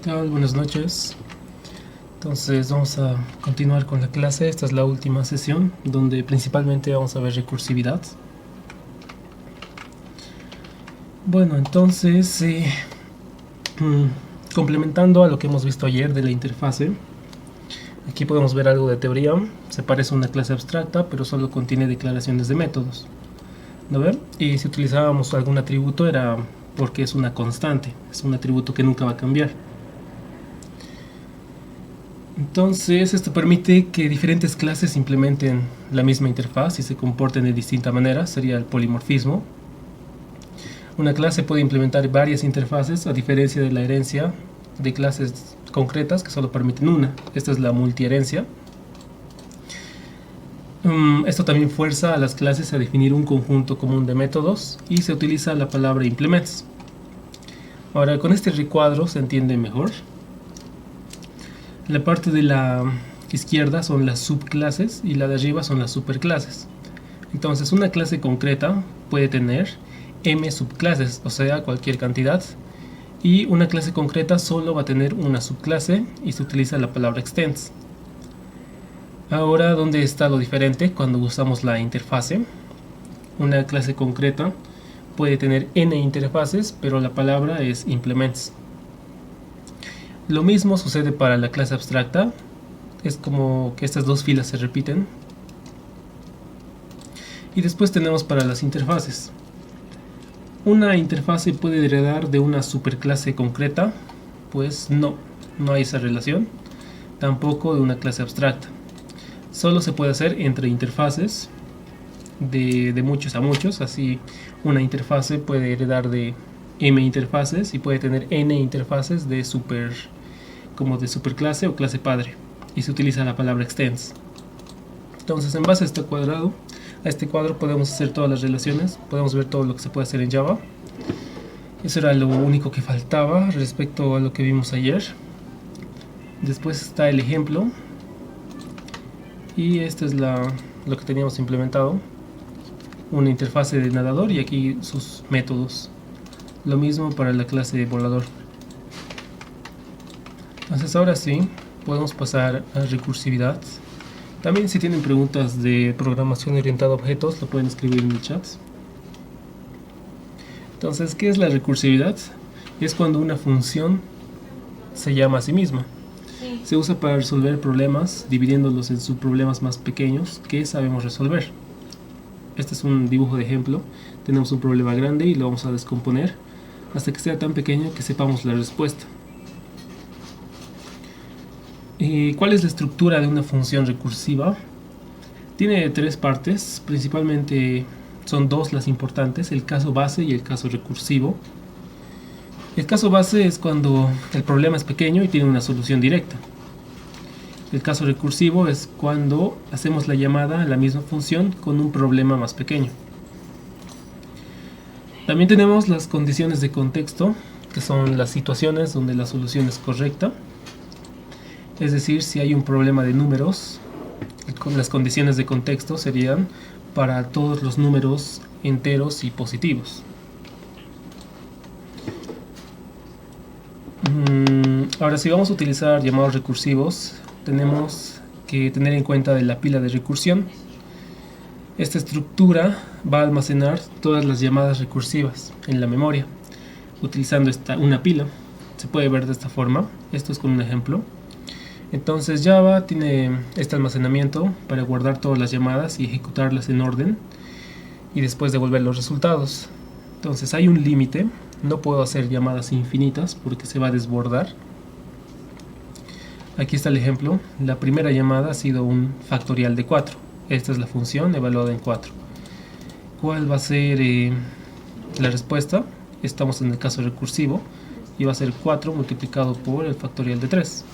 tal? Buenas noches. Entonces vamos a continuar con la clase. Esta es la última sesión donde principalmente vamos a ver recursividad. Bueno, entonces complementando a lo que hemos visto ayer de la interfase, aquí podemos ver algo de teoría. Se parece a una clase abstracta, pero solo contiene declaraciones de métodos, ¿no ven? Y si utilizábamos algún atributo era porque es una constante, es un atributo que nunca va a cambiar. Entonces esto permite que diferentes clases implementen la misma interfaz y se comporten de distinta manera, sería el polimorfismo. Una clase puede implementar varias interfaces a diferencia de la herencia de clases concretas que solo permiten una. Esta es la multiherencia. Esto también fuerza a las clases a definir un conjunto común de métodos y se utiliza la palabra implements. Ahora con este recuadro se entiende mejor. La parte de la izquierda son las subclases y la de arriba son las superclases. Entonces una clase concreta puede tener m subclases, o sea cualquier cantidad, y una clase concreta solo va a tener una subclase y se utiliza la palabra extends. Ahora, ¿dónde está lo diferente cuando usamos la interfase? Una clase concreta puede tener n interfaces, pero la palabra es implements. Lo mismo sucede para la clase abstracta. Es como que estas dos filas se repiten. Y después tenemos para las interfaces. Una interfase puede heredar de una superclase concreta, pues no hay esa relación. Tampoco de una clase abstracta. Solo se puede hacer entre interfaces de muchos a muchos. Así una interfase puede heredar de m interfaces y puede tener n interfaces de superclase o clase padre, y se utiliza la palabra extends. Entonces en base a este cuadro podemos hacer todas las relaciones, podemos ver todo lo que se puede hacer en Java. Eso era lo único que faltaba respecto a lo que vimos ayer. Después está el ejemplo y este es lo que teníamos implementado, una interfase de nadador y aquí sus métodos. Lo mismo para la clase de volador. Entonces ahora sí, podemos pasar a recursividad. También si tienen preguntas de programación orientada a objetos, lo pueden escribir en el chat. Entonces, ¿qué es la recursividad? Es cuando una función se llama a sí misma. Sí. Se usa para resolver problemas, dividiéndolos en subproblemas más pequeños que sabemos resolver. Este es un dibujo de ejemplo. Tenemos un problema grande y lo vamos a descomponer hasta que sea tan pequeño que sepamos la respuesta. ¿Cuál es la estructura de una función recursiva? Tiene tres partes, principalmente son dos las importantes, el caso base y el caso recursivo. El caso base es cuando el problema es pequeño y tiene una solución directa. El caso recursivo es cuando hacemos la llamada a la misma función con un problema más pequeño. También tenemos las condiciones de contexto, que son las situaciones donde la solución es correcta. Es decir, si hay un problema de números, las condiciones de contexto serían para todos los números enteros y positivos. Ahora, si vamos a utilizar llamados recursivos, tenemos que tener en cuenta de la pila de recursión. Esta estructura va a almacenar todas las llamadas recursivas en la memoria, utilizando una pila. Se puede ver de esta forma. Esto es con un ejemplo. Entonces Java tiene este almacenamiento para guardar todas las llamadas y ejecutarlas en orden y después devolver los resultados. Entonces hay un límite, no puedo hacer llamadas infinitas porque se va a desbordar. Aquí está el ejemplo, la primera llamada ha sido un factorial de 4. Esta es la función evaluada en 4. ¿Cuál va a ser la respuesta? Estamos en el caso recursivo y va a ser 4 multiplicado por el factorial de 3.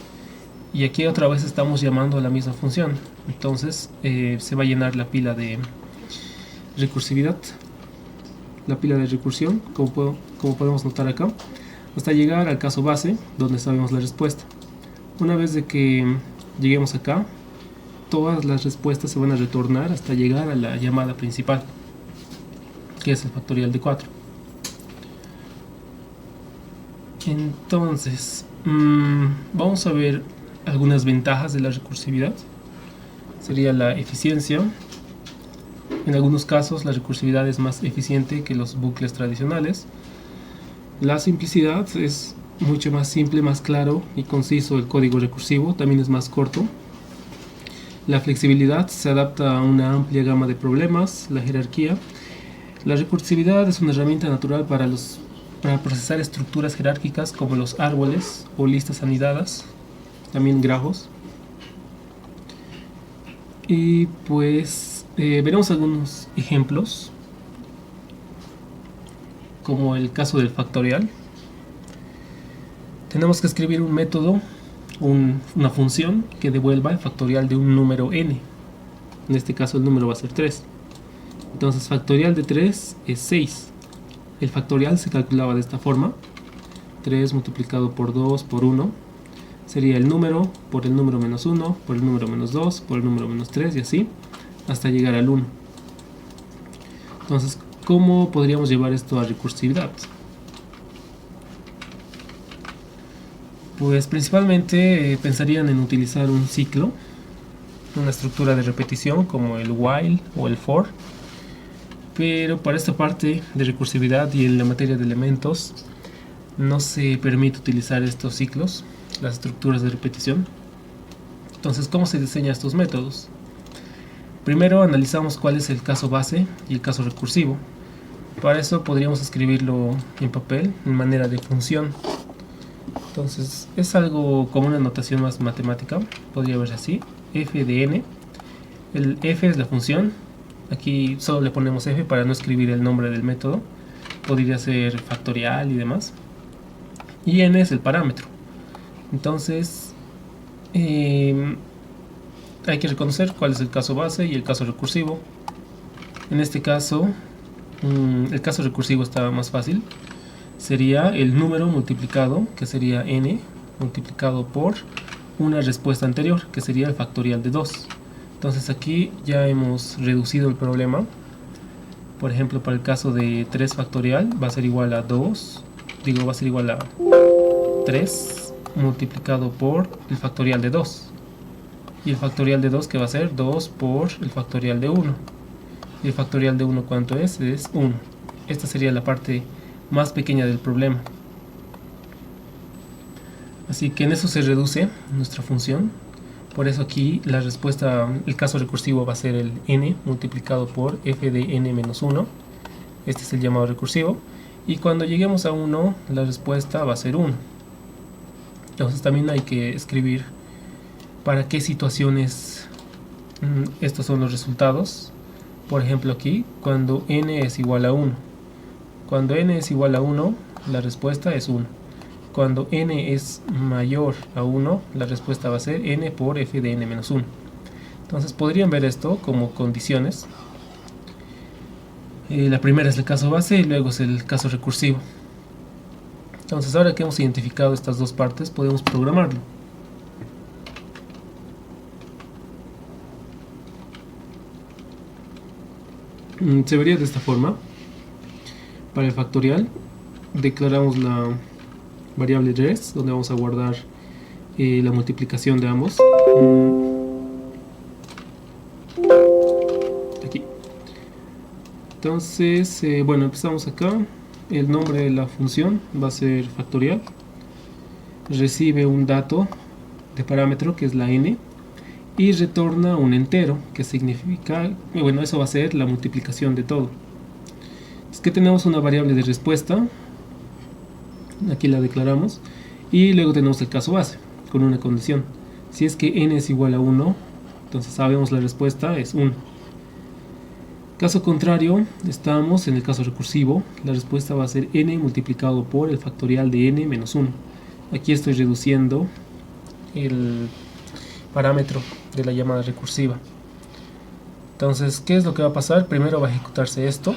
Y aquí otra vez estamos llamando a la misma función. Entonces se va a llenar la pila de recursividad, la pila de recursión, como podemos notar acá, hasta llegar al caso base, donde sabemos la respuesta. Una vez de que lleguemos acá, todas las respuestas se van a retornar hasta llegar a la llamada principal, que es el factorial de 4. Entonces, vamos a ver algunas ventajas de la recursividad. Sería la eficiencia. En algunos casos la recursividad es más eficiente que los bucles tradicionales. La simplicidad, es mucho más simple, más claro y conciso el código recursivo, también es más corto. La flexibilidad, se adapta a una amplia gama de problemas. La jerarquía, la recursividad es una herramienta natural para procesar estructuras jerárquicas como los árboles o listas anidadas, también grafos. Y pues veremos algunos ejemplos, como el caso del factorial. Tenemos que escribir un método, una función que devuelva el factorial de un número n. En este caso el número va a ser 3. Entonces factorial de 3 es 6. El factorial se calculaba de esta forma: 3 multiplicado por 2 por 1 sería el número por el número menos 1, por el número menos 2, por el número menos 3 y así hasta llegar al 1. Entonces, ¿cómo podríamos llevar esto a recursividad? Pues principalmente pensarían en utilizar un ciclo, una estructura de repetición como el while o el for. Pero para esta parte de recursividad y en la materia de elementos no se permite utilizar estos ciclos, las estructuras de repetición. Entonces, ¿cómo se diseñan estos métodos? Primero analizamos cuál es el caso base y el caso recursivo. Para eso podríamos escribirlo en papel en manera de función. Entonces es algo como una notación más matemática, podría verse así: f de n. El f es la función. Aquí solo le ponemos f para no escribir el nombre del método. Podría ser factorial y demás. Y n es el parámetro. Entonces hay que reconocer cuál es el caso base y el caso recursivo. En este caso, el caso recursivo está más fácil. Sería el número multiplicado, que sería n, multiplicado por una respuesta anterior, que sería el factorial de 2. Entonces aquí ya hemos reducido el problema. Por ejemplo, para el caso de 3 factorial va a ser igual a 2, va a ser igual a 3 multiplicado por el factorial de 2. Y el factorial de 2, que va a ser 2 por el factorial de 1. Y el factorial de 1, ¿cuánto es? Es 1. Esta sería la parte más pequeña del problema. Así que en eso se reduce nuestra función. Por eso aquí la respuesta, el caso recursivo va a ser el n multiplicado por f de n menos 1. Este es el llamado recursivo. Y cuando lleguemos a 1, la respuesta va a ser 1. Entonces también hay que escribir para qué situaciones estos son los resultados. Por ejemplo aquí, cuando n es igual a 1. Cuando n es igual a 1, la respuesta es 1. Cuando n es mayor a 1, la respuesta va a ser n por f de n menos 1. Entonces podrían ver esto como condiciones. La primera es el caso base y luego es el caso recursivo. Entonces ahora que hemos identificado estas dos partes, podemos programarlo. Se vería de esta forma. Para el factorial declaramos la variable res, donde vamos a guardar la multiplicación de ambos. Aquí. Entonces, bueno, empezamos acá. El nombre de la función va a ser factorial. Recibe un dato de parámetro que es la n y retorna un entero, que significa, bueno, eso va a ser la multiplicación de todo. Es que tenemos una variable de respuesta, aquí la declaramos, y luego tenemos el caso base con una condición: si es que n es igual a 1, entonces sabemos la respuesta es 1. Caso contrario, estamos en el caso recursivo, la respuesta va a ser n multiplicado por el factorial de n menos 1. Aquí estoy reduciendo el parámetro de la llamada recursiva. Entonces, ¿qué es lo que va a pasar? Primero va a ejecutarse esto,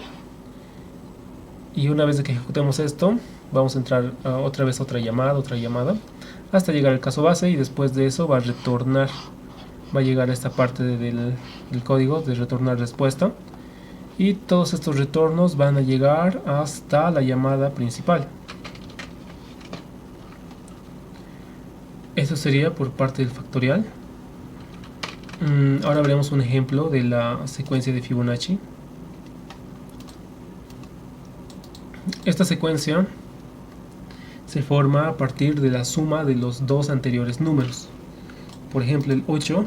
y una vez que ejecutemos esto, vamos a entrar otra vez a otra llamada, hasta llegar al caso base, y después de eso va a retornar, va a llegar a esta parte del código de retornar respuesta, y todos estos retornos van a llegar hasta la llamada principal. Eso sería por parte del factorial. Ahora veremos un ejemplo de la secuencia de Fibonacci. Esta secuencia se forma a partir de la suma de los dos anteriores números. Por ejemplo, el 8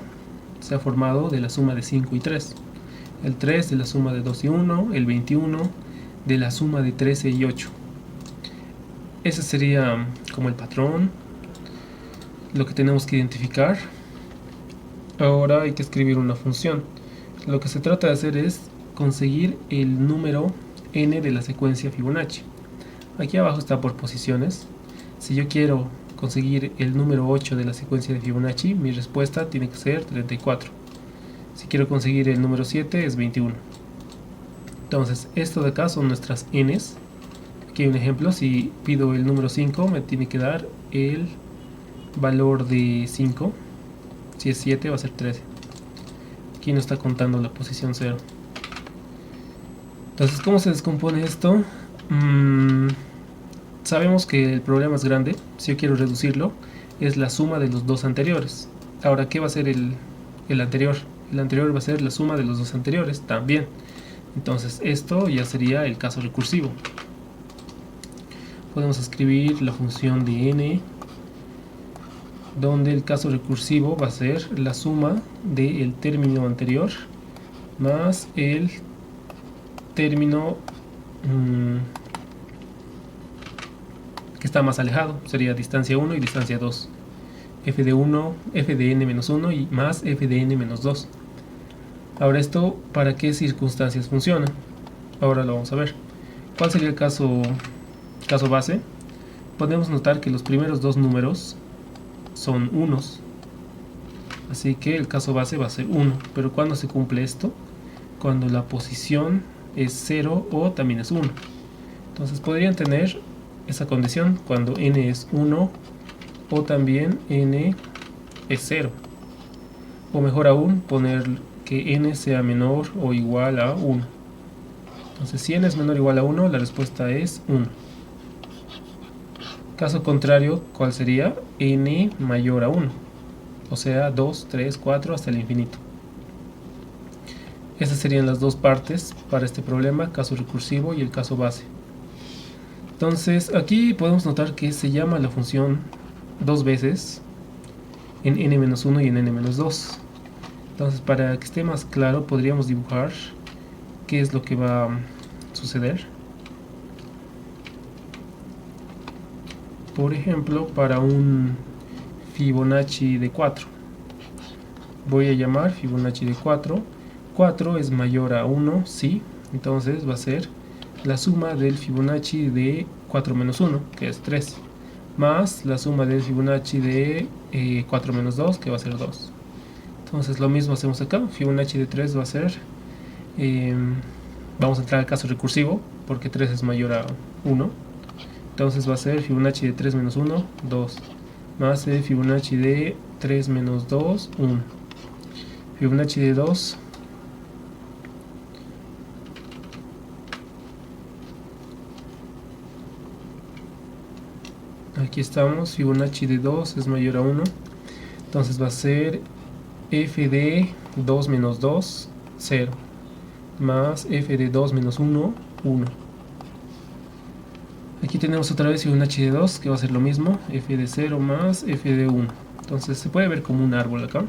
se ha formado de la suma de 5 y 3. El 3 de la suma de 2 y 1. El 21 de la suma de 13 y 8. Ese sería como el patrón, lo que tenemos que identificar. Ahora hay que escribir una función. Lo que se trata de hacer es conseguir el número n de la secuencia Fibonacci. Aquí abajo está por posiciones. Si yo quiero conseguir el número 8 de la secuencia de Fibonacci, mi respuesta tiene que ser 34. Si quiero conseguir el número 7 es 21. Entonces, esto de acá son nuestras n's. Aquí hay un ejemplo. Si pido el número 5, me tiene que dar el valor de 5. Si es 7 va a ser 13. Aquí no está contando la posición 0. Entonces, ¿cómo se descompone esto? Sabemos que el problema es grande. Si yo quiero reducirlo, es la suma de los dos anteriores. Ahora, ¿qué va a ser el anterior? El anterior va a ser la suma de los dos anteriores también. Entonces, esto ya sería el caso recursivo. Podemos escribir la función de n, donde el caso recursivo va a ser la suma del término anterior más el término que está más alejado. Sería distancia 1 y distancia 2. F de 1, f de n-1 y más f de n-2. Ahora, esto, ¿para qué circunstancias funciona? Ahora lo vamos a ver. ¿Cuál sería el caso base? Podemos notar que los primeros dos números son unos, así que el caso base va a ser 1. Pero ¿cuándo se cumple esto? Cuando la posición es 0 o también es 1. Entonces podrían tener esa condición cuando n es 1 o también n es 0. O mejor aún, poner que n sea menor o igual a 1. Entonces, si n es menor o igual a 1, la respuesta es 1. Caso contrario, ¿cuál sería? N mayor a 1. O sea, 2, 3, 4 hasta el infinito. Esas serían las dos partes para este problema, caso recursivo y el caso base. Entonces, aquí podemos notar que se llama la función dos veces, en n-1 y en n-2. Entonces, para que esté más claro, podríamos dibujar qué es lo que va a suceder. Por ejemplo, para un Fibonacci de 4, voy a llamar Fibonacci de 4. 4 es mayor a 1, sí. Entonces va a ser la suma del Fibonacci de 4 menos 1, que es 3, más la suma del Fibonacci de 4 menos 2, que va a ser 2. Entonces lo mismo hacemos acá. Fibonacci de 3 va a ser, vamos a entrar al caso recursivo, porque 3 es mayor a 1. Entonces va a ser Fibonacci de 3 menos 1, 2, más el Fibonacci de 3 menos 2, 1. Fibonacci de 2, aquí estamos, Fibonacci de 2 es mayor a 1, entonces va a ser f de 2 menos 2, 0, más f de 2 menos 1, 1. Aquí tenemos otra vez Fibonacci de 2, que va a ser lo mismo, f de 0 más f de 1. Entonces se puede ver como un árbol acá.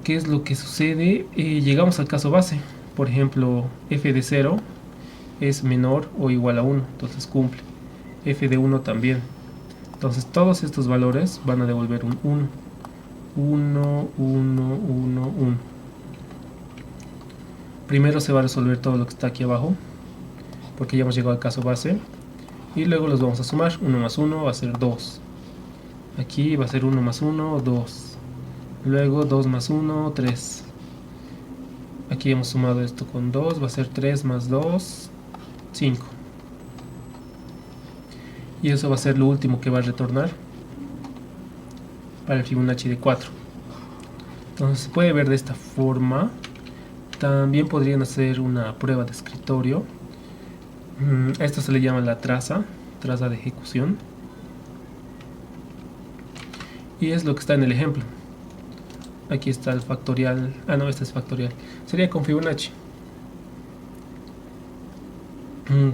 ¿Qué es lo que sucede? Llegamos al caso base. Por ejemplo, f de 0 es menor o igual a 1, entonces cumple. F de 1 también. Entonces todos estos valores van a devolver un 1. 1, 1, 1, 1. Primero se va a resolver todo lo que está aquí abajo, porque ya hemos llegado al caso base, y luego los vamos a sumar. 1 más 1 va a ser 2, aquí va a ser 1 más 1, 2, luego 2 más 1, 3, aquí hemos sumado esto con 2, va a ser 3 más 2, 5, y eso va a ser lo último que va a retornar para el Fibonacci de 4. Entonces se puede ver de esta forma. También podrían hacer una prueba de escritorio. Esto se le llama la traza de ejecución. y es lo que está en el ejemplo. Aquí está el factorial, no, este es factorial, sería con Fibonacci.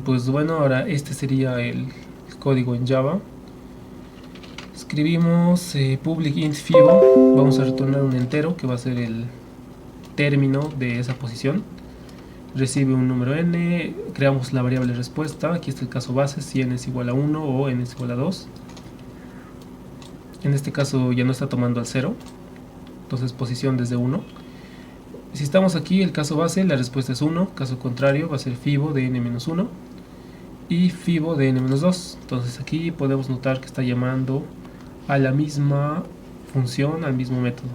Pues bueno, ahora este sería el código en Java. Escribimos public int fibo, vamos a retornar un entero que va a ser el término de esa posición. Recibe un número n, creamos la variable respuesta, aquí está el caso base, si n es igual a 1 o n es igual a 2. En este caso ya no está tomando al 0, entonces posición desde 1. Si estamos aquí, el caso base, la respuesta es 1, caso contrario va a ser fibo de n-1 y fibo de n-2. Entonces aquí podemos notar que está llamando a la misma función, al mismo método.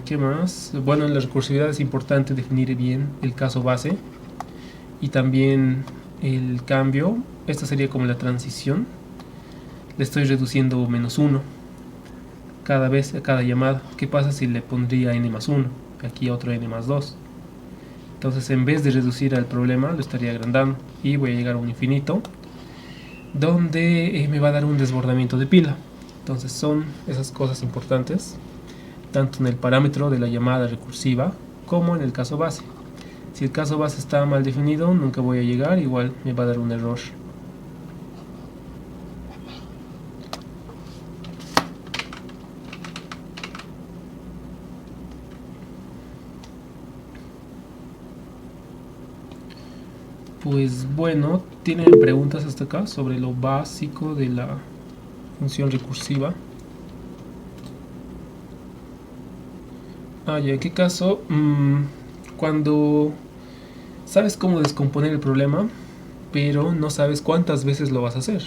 ¿Qué más? Bueno, en la recursividad es importante definir bien el caso base y también el cambio. Esta sería como la transición. Le estoy reduciendo -1 cada vez a cada llamada. ¿Qué pasa si le pondría n+1? Aquí otro n+2. Entonces, en vez de reducir al problema, lo estaría agrandando y voy a llegar a un infinito donde me va a dar un desbordamiento de pila. Entonces son esas cosas importantes tanto en el parámetro de la llamada recursiva como en el caso base. Si el caso base está mal definido, nunca voy a llegar, igual me va a dar un error. Pues bueno, ¿tienen preguntas hasta acá sobre lo básico de la función recursiva? ¿Y en qué caso? Cuando sabes cómo descomponer el problema, pero no sabes cuántas veces lo vas a hacer.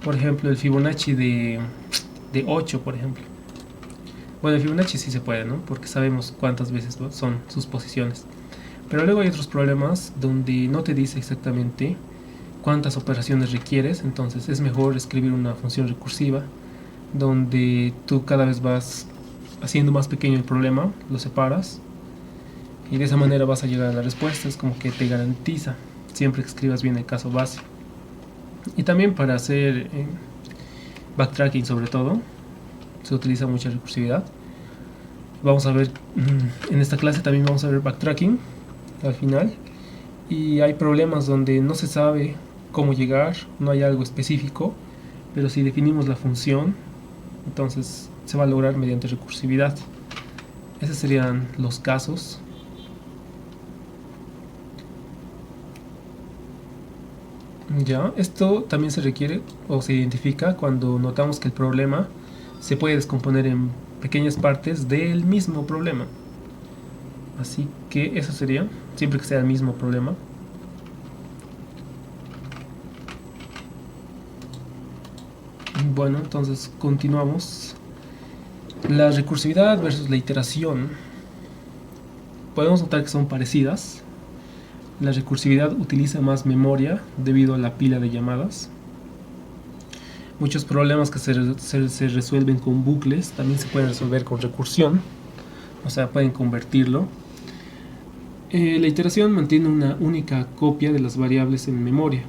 Por ejemplo, el Fibonacci de 8, por ejemplo. Bueno, el Fibonacci sí se puede, ¿no? Porque sabemos cuántas veces son sus posiciones. Pero luego hay otros problemas donde no te dice exactamente cuántas operaciones requieres, entonces es mejor escribir una función recursiva donde tú cada vez vas haciendo más pequeño el problema, lo separas y de esa manera vas a llegar a la respuesta. Es como que te garantiza siempre que escribas bien el caso base. Y también para hacer backtracking, sobre todo se utiliza mucha recursividad. Vamos a ver en esta clase también vamos a ver backtracking al final, y hay problemas donde no se sabe cómo llegar, no hay algo específico, pero si definimos la función, entonces se va a lograr mediante recursividad. Esos serían los casos. Ya, esto también se requiere o se identifica cuando notamos que el problema se puede descomponer en pequeñas partes del mismo problema. Así que eso sería, siempre que sea el mismo problema. Bueno, entonces continuamos. La recursividad versus la iteración. Podemos notar que son parecidas. La recursividad utiliza más memoria debido a la pila de llamadas. Muchos problemas que se resuelven con bucles también se pueden resolver con recursión. O sea, pueden convertirlo. La iteración mantiene una única copia de las variables en memoria.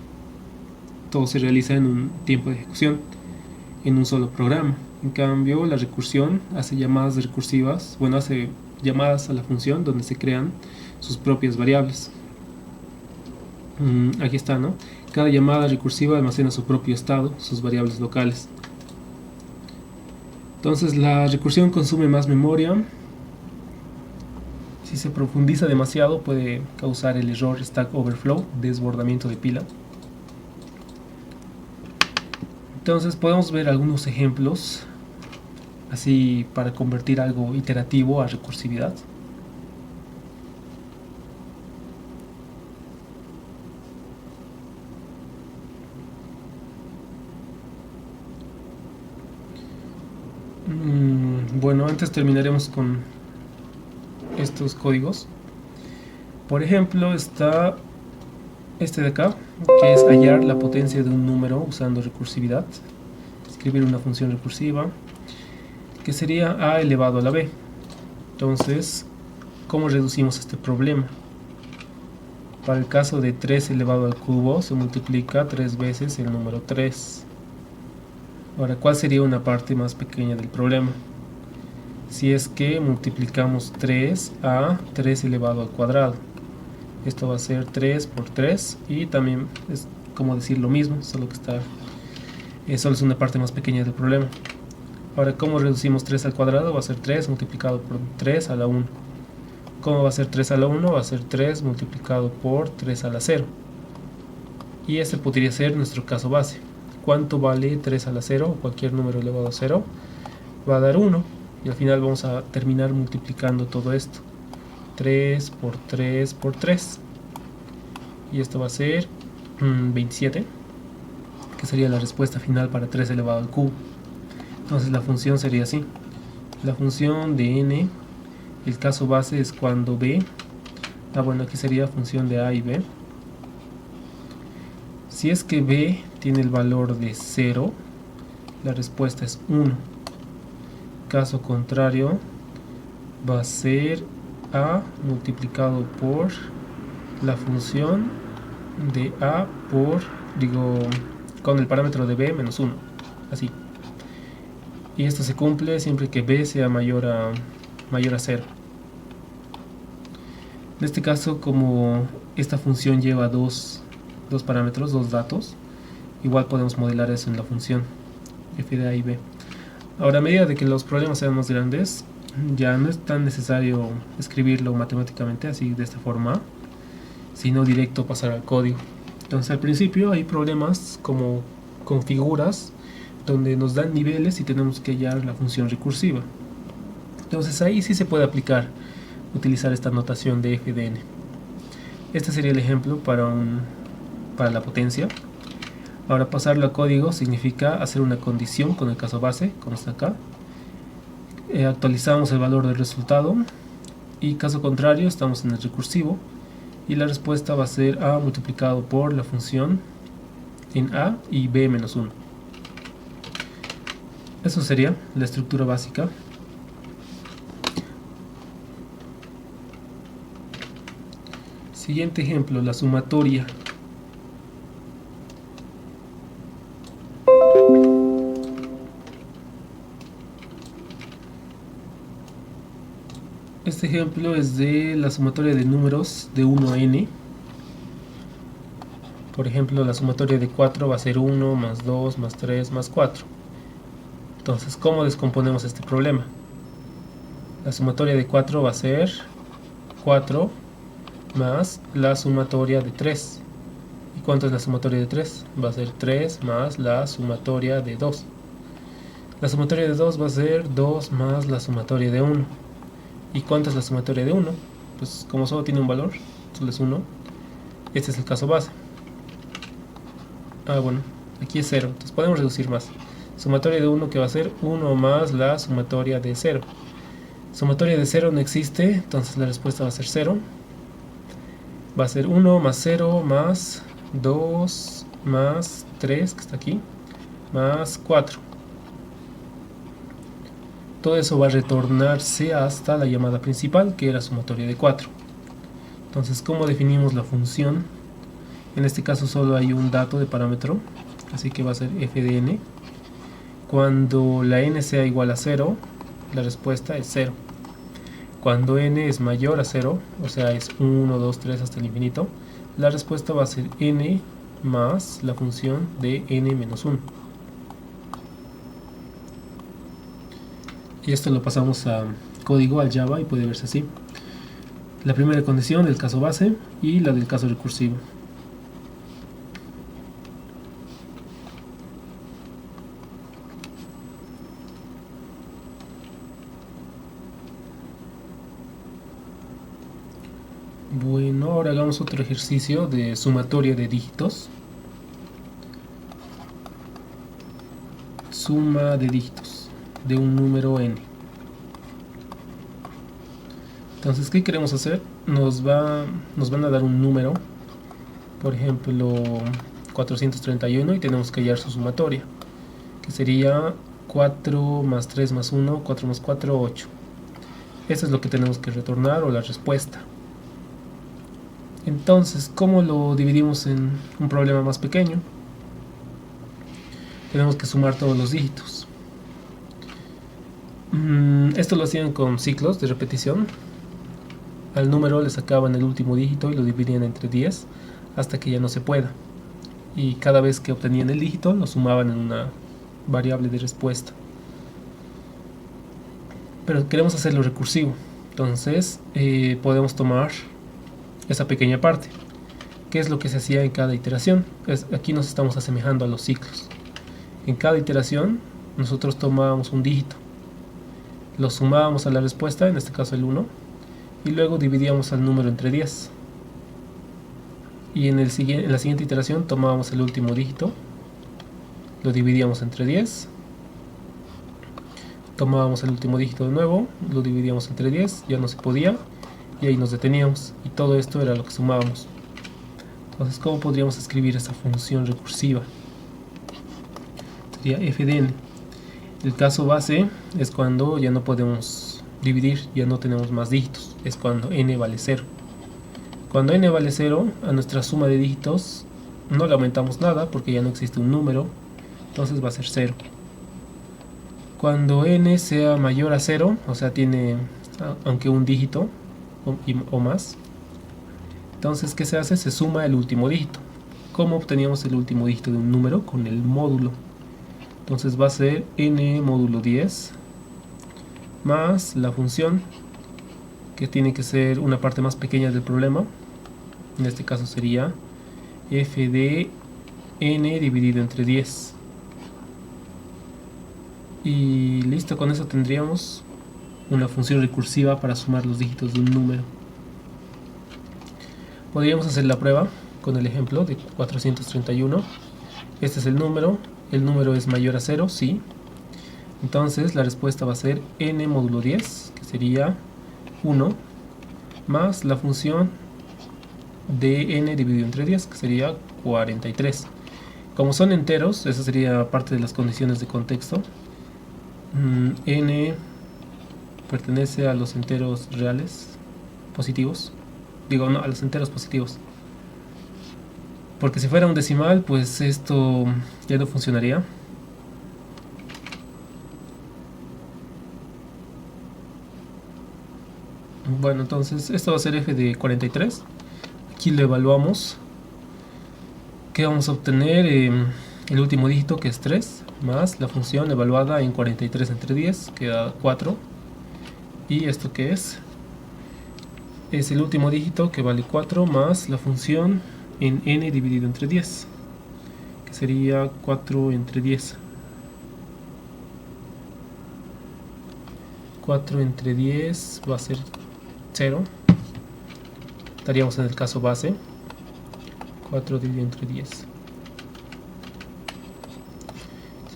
Todo se realiza en un tiempo de ejecución, en un solo programa. En cambio, la recursión hace llamadas recursivas, hace llamadas a la función donde se crean sus propias variables. Aquí está, ¿no? Cada llamada recursiva almacena su propio estado, sus variables locales. Entonces, la recursión consume más memoria. Si se profundiza demasiado puede causar el error stack overflow, desbordamiento de pila. Entonces podemos ver algunos ejemplos así para convertir algo iterativo a recursividad. Bueno, antes terminaremos con estos códigos. Por ejemplo, está este de acá, que es hallar la potencia de un número usando recursividad. Escribir una función recursiva que sería a elevado a la b. Entonces, ¿cómo reducimos este problema? Para el caso de 3 elevado al cubo se multiplica 3 veces el número 3. Ahora, ¿cuál sería una parte más pequeña del problema? Si es que multiplicamos 3 a 3 elevado al cuadrado. Esto va a ser 3 por 3 y también es como decir lo mismo, solo que solo es una parte más pequeña del problema. Ahora, ¿cómo reducimos 3 al cuadrado? Va a ser 3 multiplicado por 3 a la 1. ¿Cómo va a ser 3 a la 1? Va a ser 3 multiplicado por 3 a la 0. Y este podría ser nuestro caso base. ¿Cuánto vale 3 a la 0? Cualquier número elevado a 0 va a dar 1. Y al final vamos a terminar multiplicando todo esto. 3 por 3 por 3. Y esto va a ser 27, que sería la respuesta final para 3 elevado al cubo. Entonces la función sería así. La función de n, el caso base es cuando b, bueno, aquí sería función de a y b. Si es que b tiene el valor de 0, la respuesta es 1. Caso contrario, va a ser a multiplicado por la función de a con el parámetro de b menos 1, así. Y esto se cumple siempre que b sea mayor a 0. En este caso, como esta función lleva dos parámetros, dos datos, igual podemos modelar eso en la función f de a y b. Ahora, a medida de que los problemas sean más grandes, ya no es tan necesario escribirlo matemáticamente así de esta forma, sino directo pasar al código. Entonces, al principio hay problemas como con figuras donde nos dan niveles y tenemos que hallar la función recursiva. Entonces ahí sí se puede utilizar esta notación de f de n. Este sería el ejemplo para la potencia. Ahora, pasarlo a código significa hacer una condición con el caso base, como está acá. Actualizamos el valor del resultado y caso contrario estamos en el recursivo y la respuesta va a ser a multiplicado por la función en a y b menos 1. Eso sería la estructura básica. Siguiente ejemplo, la sumatoria. Este ejemplo es de la sumatoria de números de 1 a n. Por ejemplo, la sumatoria de 4 va a ser 1 más 2 más 3 más 4. Entonces, ¿cómo descomponemos este problema? La sumatoria de 4 va a ser 4 más la sumatoria de 3. ¿Y cuánto es la sumatoria de 3? Va a ser 3 más la sumatoria de 2. La sumatoria de 2 va a ser 2 más la sumatoria de 1. ¿Y cuánto es la sumatoria de 1? Pues como solo tiene un valor, solo es 1. Este es el caso base. Bueno, aquí es 0, entonces podemos reducir más. Sumatoria de 1 que va a ser 1 más la sumatoria de 0. Sumatoria de 0 no existe, entonces la respuesta va a ser 0. Va a ser 1 más 0 más 2 más 3, que está aquí, más 4. Todo eso va a retornarse hasta la llamada principal, que era sumatoria de 4. Entonces, ¿cómo definimos la función? En este caso solo hay un dato de parámetro, así que va a ser f de n. Cuando la n sea igual a 0, la respuesta es 0. Cuando n es mayor a 0, o sea es 1, 2, 3 hasta el infinito, la respuesta va a ser n más la función de n menos 1. Y esto lo pasamos a código, al Java, y puede verse así. La primera condición del caso base y la del caso recursivo. Bueno, ahora hagamos otro ejercicio de sumatoria de dígitos. Suma de dígitos de un número n. Entonces, ¿qué queremos hacer? Nos van a dar un número, por ejemplo 431, y tenemos que hallar su sumatoria, que sería 4 más 3 más 1, 4 más 4, 8. Eso es lo que tenemos que retornar, o la respuesta. Entonces, ¿cómo lo dividimos en un problema más pequeño? Tenemos que sumar todos los dígitos. Esto lo hacían con ciclos de repetición. Al número le sacaban el último dígito y lo dividían entre 10 hasta que ya no se pueda. Y cada vez que obtenían el dígito lo sumaban en una variable de respuesta. Pero queremos hacerlo recursivo. Entonces podemos tomar esa pequeña parte. ¿Qué es lo que se hacía en cada iteración? Aquí nos estamos asemejando a los ciclos. En cada iteración nosotros tomábamos un dígito, lo sumábamos a la respuesta, en este caso el 1, y luego dividíamos al número entre 10. Y en la siguiente iteración tomábamos el último dígito, lo dividíamos entre 10, tomábamos el último dígito de nuevo, lo dividíamos entre 10, ya no se podía, y ahí nos deteníamos, y todo esto era lo que sumábamos. Entonces, ¿cómo podríamos escribir esa función recursiva? Sería f de n. El caso base es cuando ya no podemos dividir, ya no tenemos más dígitos, es cuando n vale 0. Cuando n vale 0, a nuestra suma de dígitos no le aumentamos nada porque ya no existe un número, entonces va a ser 0. Cuando n sea mayor a 0, o sea tiene aunque un dígito o más, entonces ¿qué se hace? Se suma el último dígito. ¿Cómo obteníamos el último dígito de un número? Con el módulo. Entonces va a ser n módulo 10 más la función, que tiene que ser una parte más pequeña del problema. En este caso sería f de n dividido entre 10. Y listo, con eso tendríamos una función recursiva para sumar los dígitos de un número. Podríamos hacer la prueba con el ejemplo de 431. Este es el número es mayor a 0, sí. Entonces la respuesta va a ser n módulo 10, que sería 1, más la función de n dividido entre 10, que sería 43. Como son enteros, esa sería parte de las condiciones de contexto. N pertenece a los enteros reales positivos. Digo, no, a los enteros positivos. Porque si fuera un decimal, pues esto ya no funcionaría. Bueno, entonces esto va a ser f de 43. Aquí lo evaluamos. ¿Qué vamos a obtener? El último dígito, que es 3, más la función evaluada en 43 entre 10, que da 4. ¿Y esto qué es? Es el último dígito, que vale 4, más la función en n dividido entre 10, que sería 4 entre 10. 4 entre 10 va a ser 0. Estaríamos en el caso base. 4 dividido entre 10.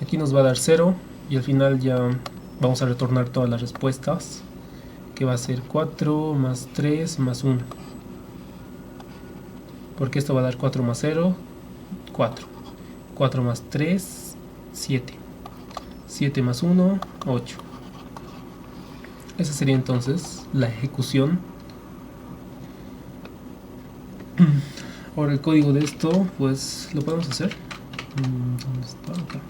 Aquí nos va a dar 0 y al final ya vamos a retornar todas las respuestas, que va a ser 4 más 3 más 1. Porque esto va a dar 4 más 0, 4. 4 más 3, 7. 7 más 1, 8. Esa sería entonces la ejecución. Ahora el código de esto, pues lo podemos hacer. ¿Dónde está? Acá.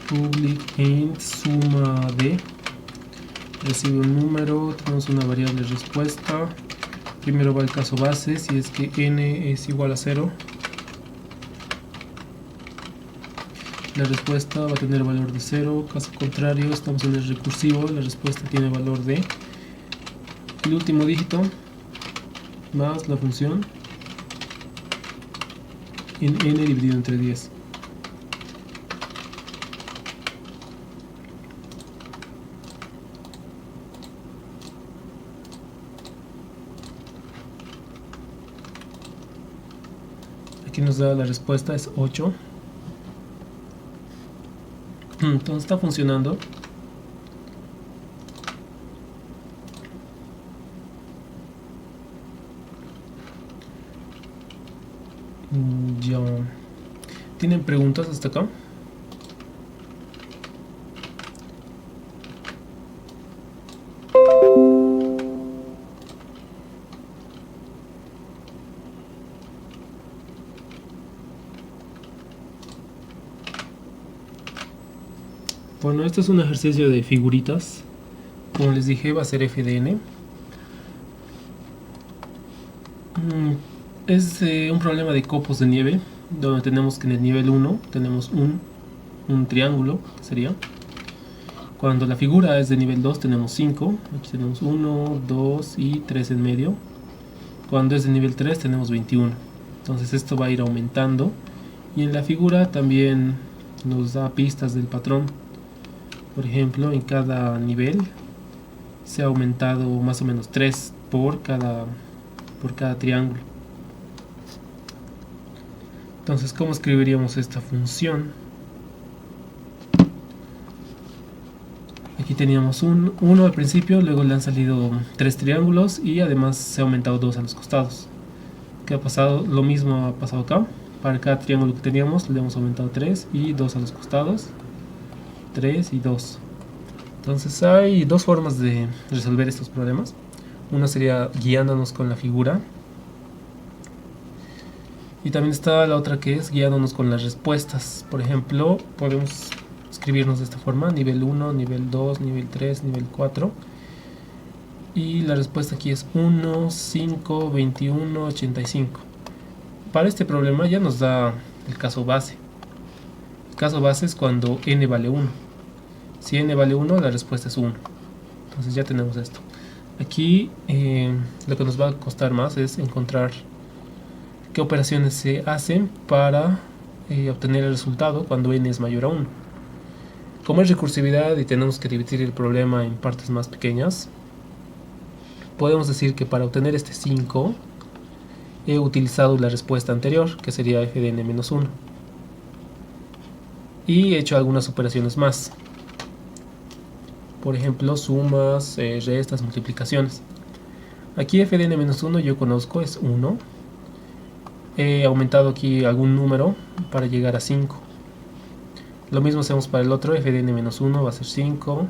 Public int suma de, recibe un número, tenemos una variable respuesta. Primero va el caso base, si es que n es igual a 0, la respuesta va a tener valor de 0. Caso contrario, estamos en el recursivo, la respuesta tiene valor de el último dígito más la función en n dividido entre 10. Aquí nos da la respuesta, es 8. Entonces está funcionando. Ya. ¿Tienen preguntas hasta acá? Bueno, este es un ejercicio de figuritas. Como les dije, va a ser FDN. Es un problema de copos de nieve, donde tenemos que en el nivel 1 tenemos un triángulo, que sería. Cuando la figura es de nivel 2 tenemos 5, aquí tenemos 1, 2 y 3 en medio. Cuando es de nivel 3 tenemos 21. Entonces esto va a ir aumentando. Y en la figura también nos da pistas del patrón. Por ejemplo, en cada nivel se ha aumentado más o menos 3 por cada triángulo. Entonces, ¿cómo escribiríamos esta función? Aquí teníamos un 1 al principio, luego le han salido 3 triángulos y además se ha aumentado 2 a los costados. ¿Qué ha pasado? Lo mismo ha pasado acá. Para cada triángulo que teníamos le hemos aumentado 3 y 2 a los costados. 3 y 2. Entonces hay dos formas de resolver estos problemas. Una sería guiándonos con la figura. Y también está la otra que es guiándonos con las respuestas. Por ejemplo, podemos escribirnos de esta forma: nivel 1, nivel 2, nivel 3, nivel 4. Y la respuesta aquí es 1, 5, 21, 85. Para este problema ya nos da el caso base. El caso base es cuando n vale 1. Si n vale 1, la respuesta es 1. Entonces ya tenemos esto. Aquí lo que nos va a costar más es encontrar qué operaciones se hacen para obtener el resultado cuando n es mayor a 1. Como es recursividad y tenemos que dividir el problema en partes más pequeñas, podemos decir que para obtener este 5 he utilizado la respuesta anterior, que sería f de n-1, y he hecho algunas operaciones más. Por ejemplo, sumas, restas, multiplicaciones. Aquí f de n-1 yo conozco, es 1. He aumentado aquí algún número para llegar a 5. Lo mismo hacemos para el otro. F de n-1 va a ser 5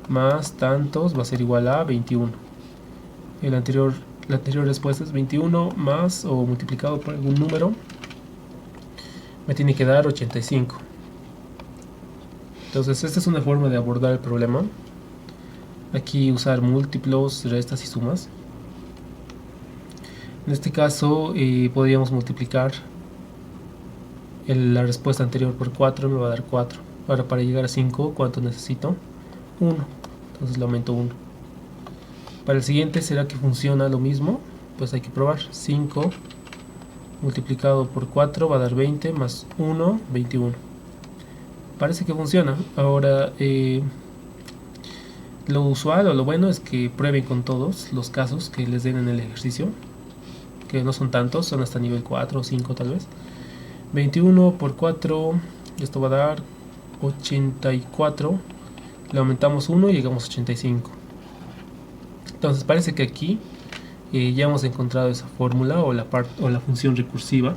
más tantos, va a ser igual a 21. La anterior respuesta es 21 más o multiplicado por algún número, me tiene que dar 85. Entonces esta es una forma de abordar el problema. Aquí usar múltiplos, restas y sumas. En este caso podríamos multiplicar la respuesta anterior por 4, me va a dar 4. Ahora para llegar a 5, ¿cuánto necesito? 1. Entonces le aumento 1. Para el siguiente, ¿será que funciona lo mismo? Pues hay que probar. 5 multiplicado por 4 va a dar 20 más 1, 21. Parece que funciona. Ahora lo usual o lo bueno es que prueben con todos los casos que les den en el ejercicio, que no son tantos, son hasta nivel 4 o 5 tal vez. 21 por 4, esto va a dar 84, le aumentamos 1 y llegamos a 85. Entonces parece que aquí ya hemos encontrado esa fórmula o la función recursiva.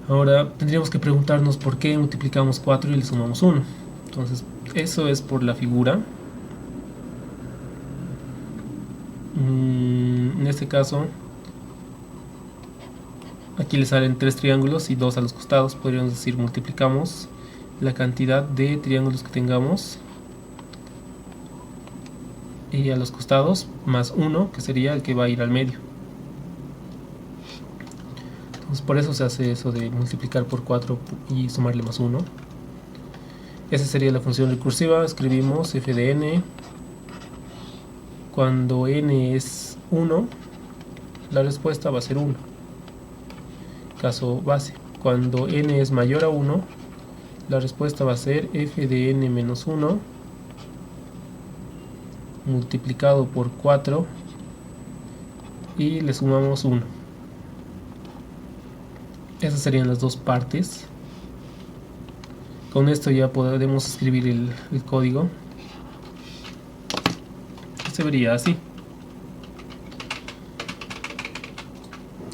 Ahora tendríamos que preguntarnos por qué multiplicamos 4 y le sumamos 1. Entonces eso es por la figura. En este caso aquí le salen 3 triángulos y 2 a los costados. Podríamos decir multiplicamos la cantidad de triángulos que tengamos y a los costados más 1, que sería el que va a ir al medio. Entonces por eso se hace eso de multiplicar por 4 y sumarle más 1. Esa sería la función recursiva. Escribimos f de n. Cuando n es 1, la respuesta va a ser 1. Caso base. Cuando n es mayor a 1, la respuesta va a ser f de n menos 1 multiplicado por 4 y le sumamos 1. Esas serían las dos partes. Con esto ya podemos escribir el código. Se vería así.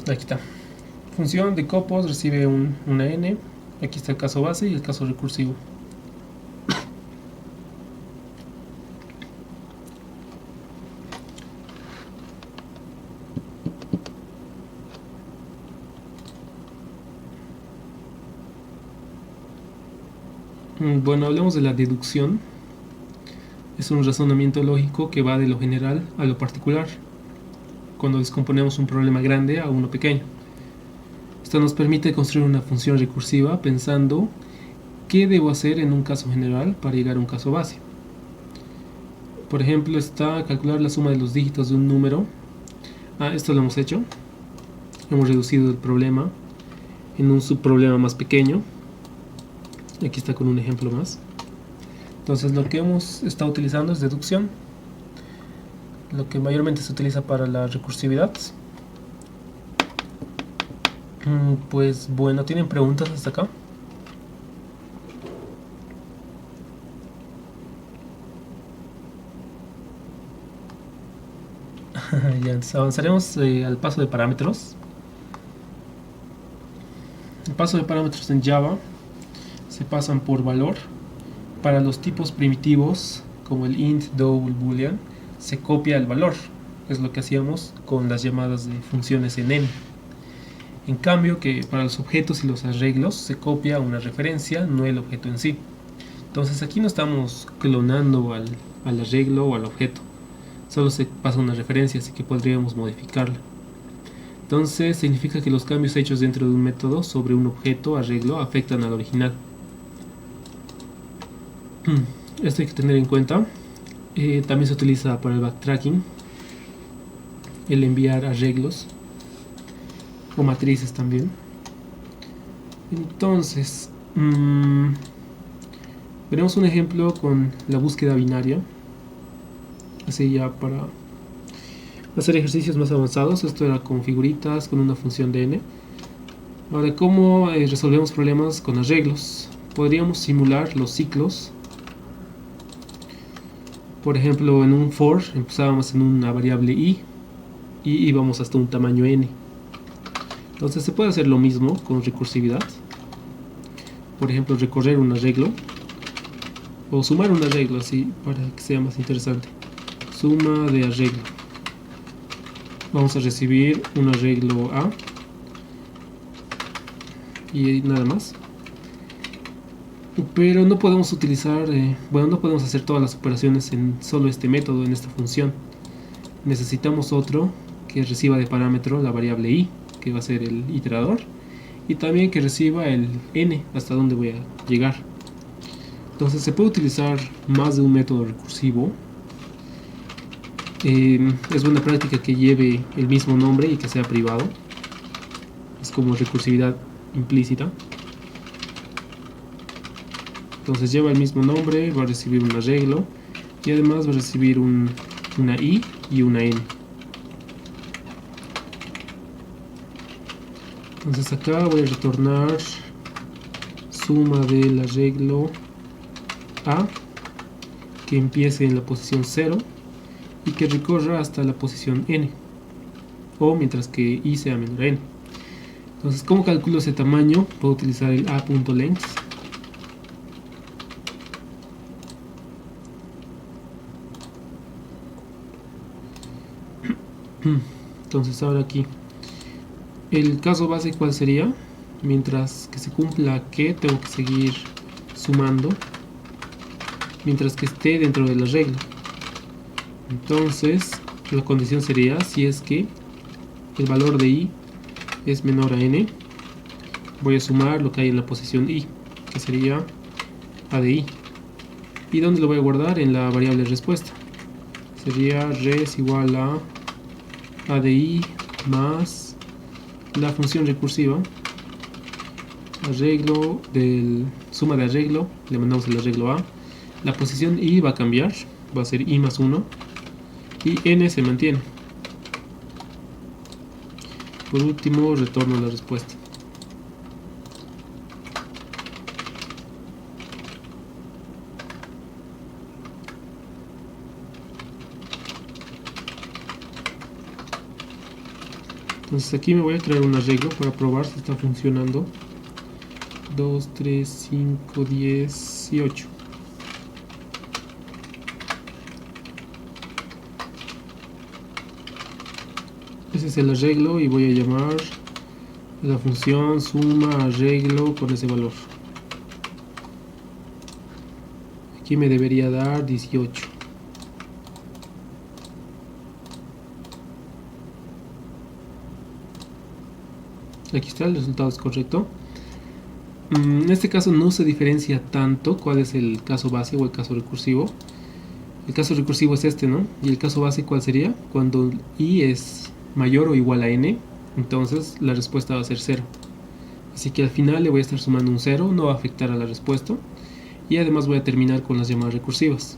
Aquí está. Función de copos recibe una n. Aquí está el caso base y el caso recursivo. Bueno, hablemos de la deducción. Es un razonamiento lógico que va de lo general a lo particular, cuando descomponemos un problema grande a uno pequeño. Esto nos permite construir una función recursiva pensando qué debo hacer en un caso general para llegar a un caso base. Por ejemplo, está calcular la suma de los dígitos de un número. Esto lo hemos hecho. Hemos reducido el problema en un subproblema más pequeño. Aquí está con un ejemplo más. Entonces lo que hemos estado utilizando es deducción, lo que mayormente se utiliza para la recursividad. Pues bueno, ¿tienen preguntas hasta acá? Ya, entonces avanzaremos al paso de parámetros. El paso de parámetros en Java se pasan por valor. Para los tipos primitivos, como el int, double, boolean, se copia el valor. Es lo que hacíamos con las llamadas de funciones en N. En cambio, que para los objetos y los arreglos se copia una referencia, no el objeto en sí. Entonces aquí no estamos clonando al arreglo o al objeto. Solo se pasa una referencia, así que podríamos modificarla. Entonces significa que los cambios hechos dentro de un método sobre un objeto arreglo afectan al original. Esto hay que tener en cuenta. También se utiliza para el backtracking, el enviar arreglos o matrices también. Entonces veremos un ejemplo con la búsqueda binaria, así ya para hacer ejercicios más avanzados. Esto era con figuritas, con una función de n. Ahora, ¿cómo resolvemos problemas con arreglos? Podríamos simular los ciclos. Por ejemplo, en un for empezábamos en una variable i y íbamos hasta un tamaño n. Entonces se puede hacer lo mismo con recursividad. Por ejemplo, recorrer un arreglo o sumar un arreglo, así para que sea más interesante. Suma de arreglo. Vamos a recibir un arreglo a y nada más. Pero no podemos utilizar, no podemos hacer todas las operaciones en solo este método, en esta función. Necesitamos otro que reciba de parámetro la variable i, que va a ser el iterador, y también que reciba el n, hasta donde voy a llegar. Entonces se puede utilizar más de un método recursivo. Es buena práctica que lleve el mismo nombre y que sea privado. Es como recursividad implícita. Entonces lleva el mismo nombre, va a recibir un arreglo y además va a recibir una i y una n. Entonces acá voy a retornar suma del arreglo a, que empiece en la posición 0 y que recorra hasta la posición n, o mientras que i sea menor a n. Entonces, ¿cómo calculo ese tamaño? Puedo utilizar el a.length. Entonces ahora aquí el caso base, ¿cuál sería? Mientras que se cumpla que tengo que seguir sumando mientras que esté dentro del arreglo. Entonces la condición sería si es que el valor de i es menor a n, voy a sumar lo que hay en la posición i, que sería a de i. ¿Y dónde lo voy a guardar? En la variable respuesta. Sería res igual a de i más la función recursiva arreglo del suma de arreglo, le mandamos el arreglo a, la posición i va a cambiar, va a ser i más 1 y n se mantiene. Por último retorno la respuesta. Entonces aquí me voy a crear un arreglo para probar si está funcionando. 2, 3, 5, 10 y 8. Ese es el arreglo y voy a llamar la función suma arreglo con ese valor. Aquí me debería dar 18. Aquí está, el resultado es correcto. En este caso no se diferencia tanto cuál es el caso base o el caso recursivo. El caso recursivo es este, ¿no? Y el caso base, ¿cuál sería? Cuando i es mayor o igual a n, entonces la respuesta va a ser 0. Así que al final le voy a estar sumando un 0, no va a afectar a la respuesta. Y además voy a terminar con las llamadas recursivas.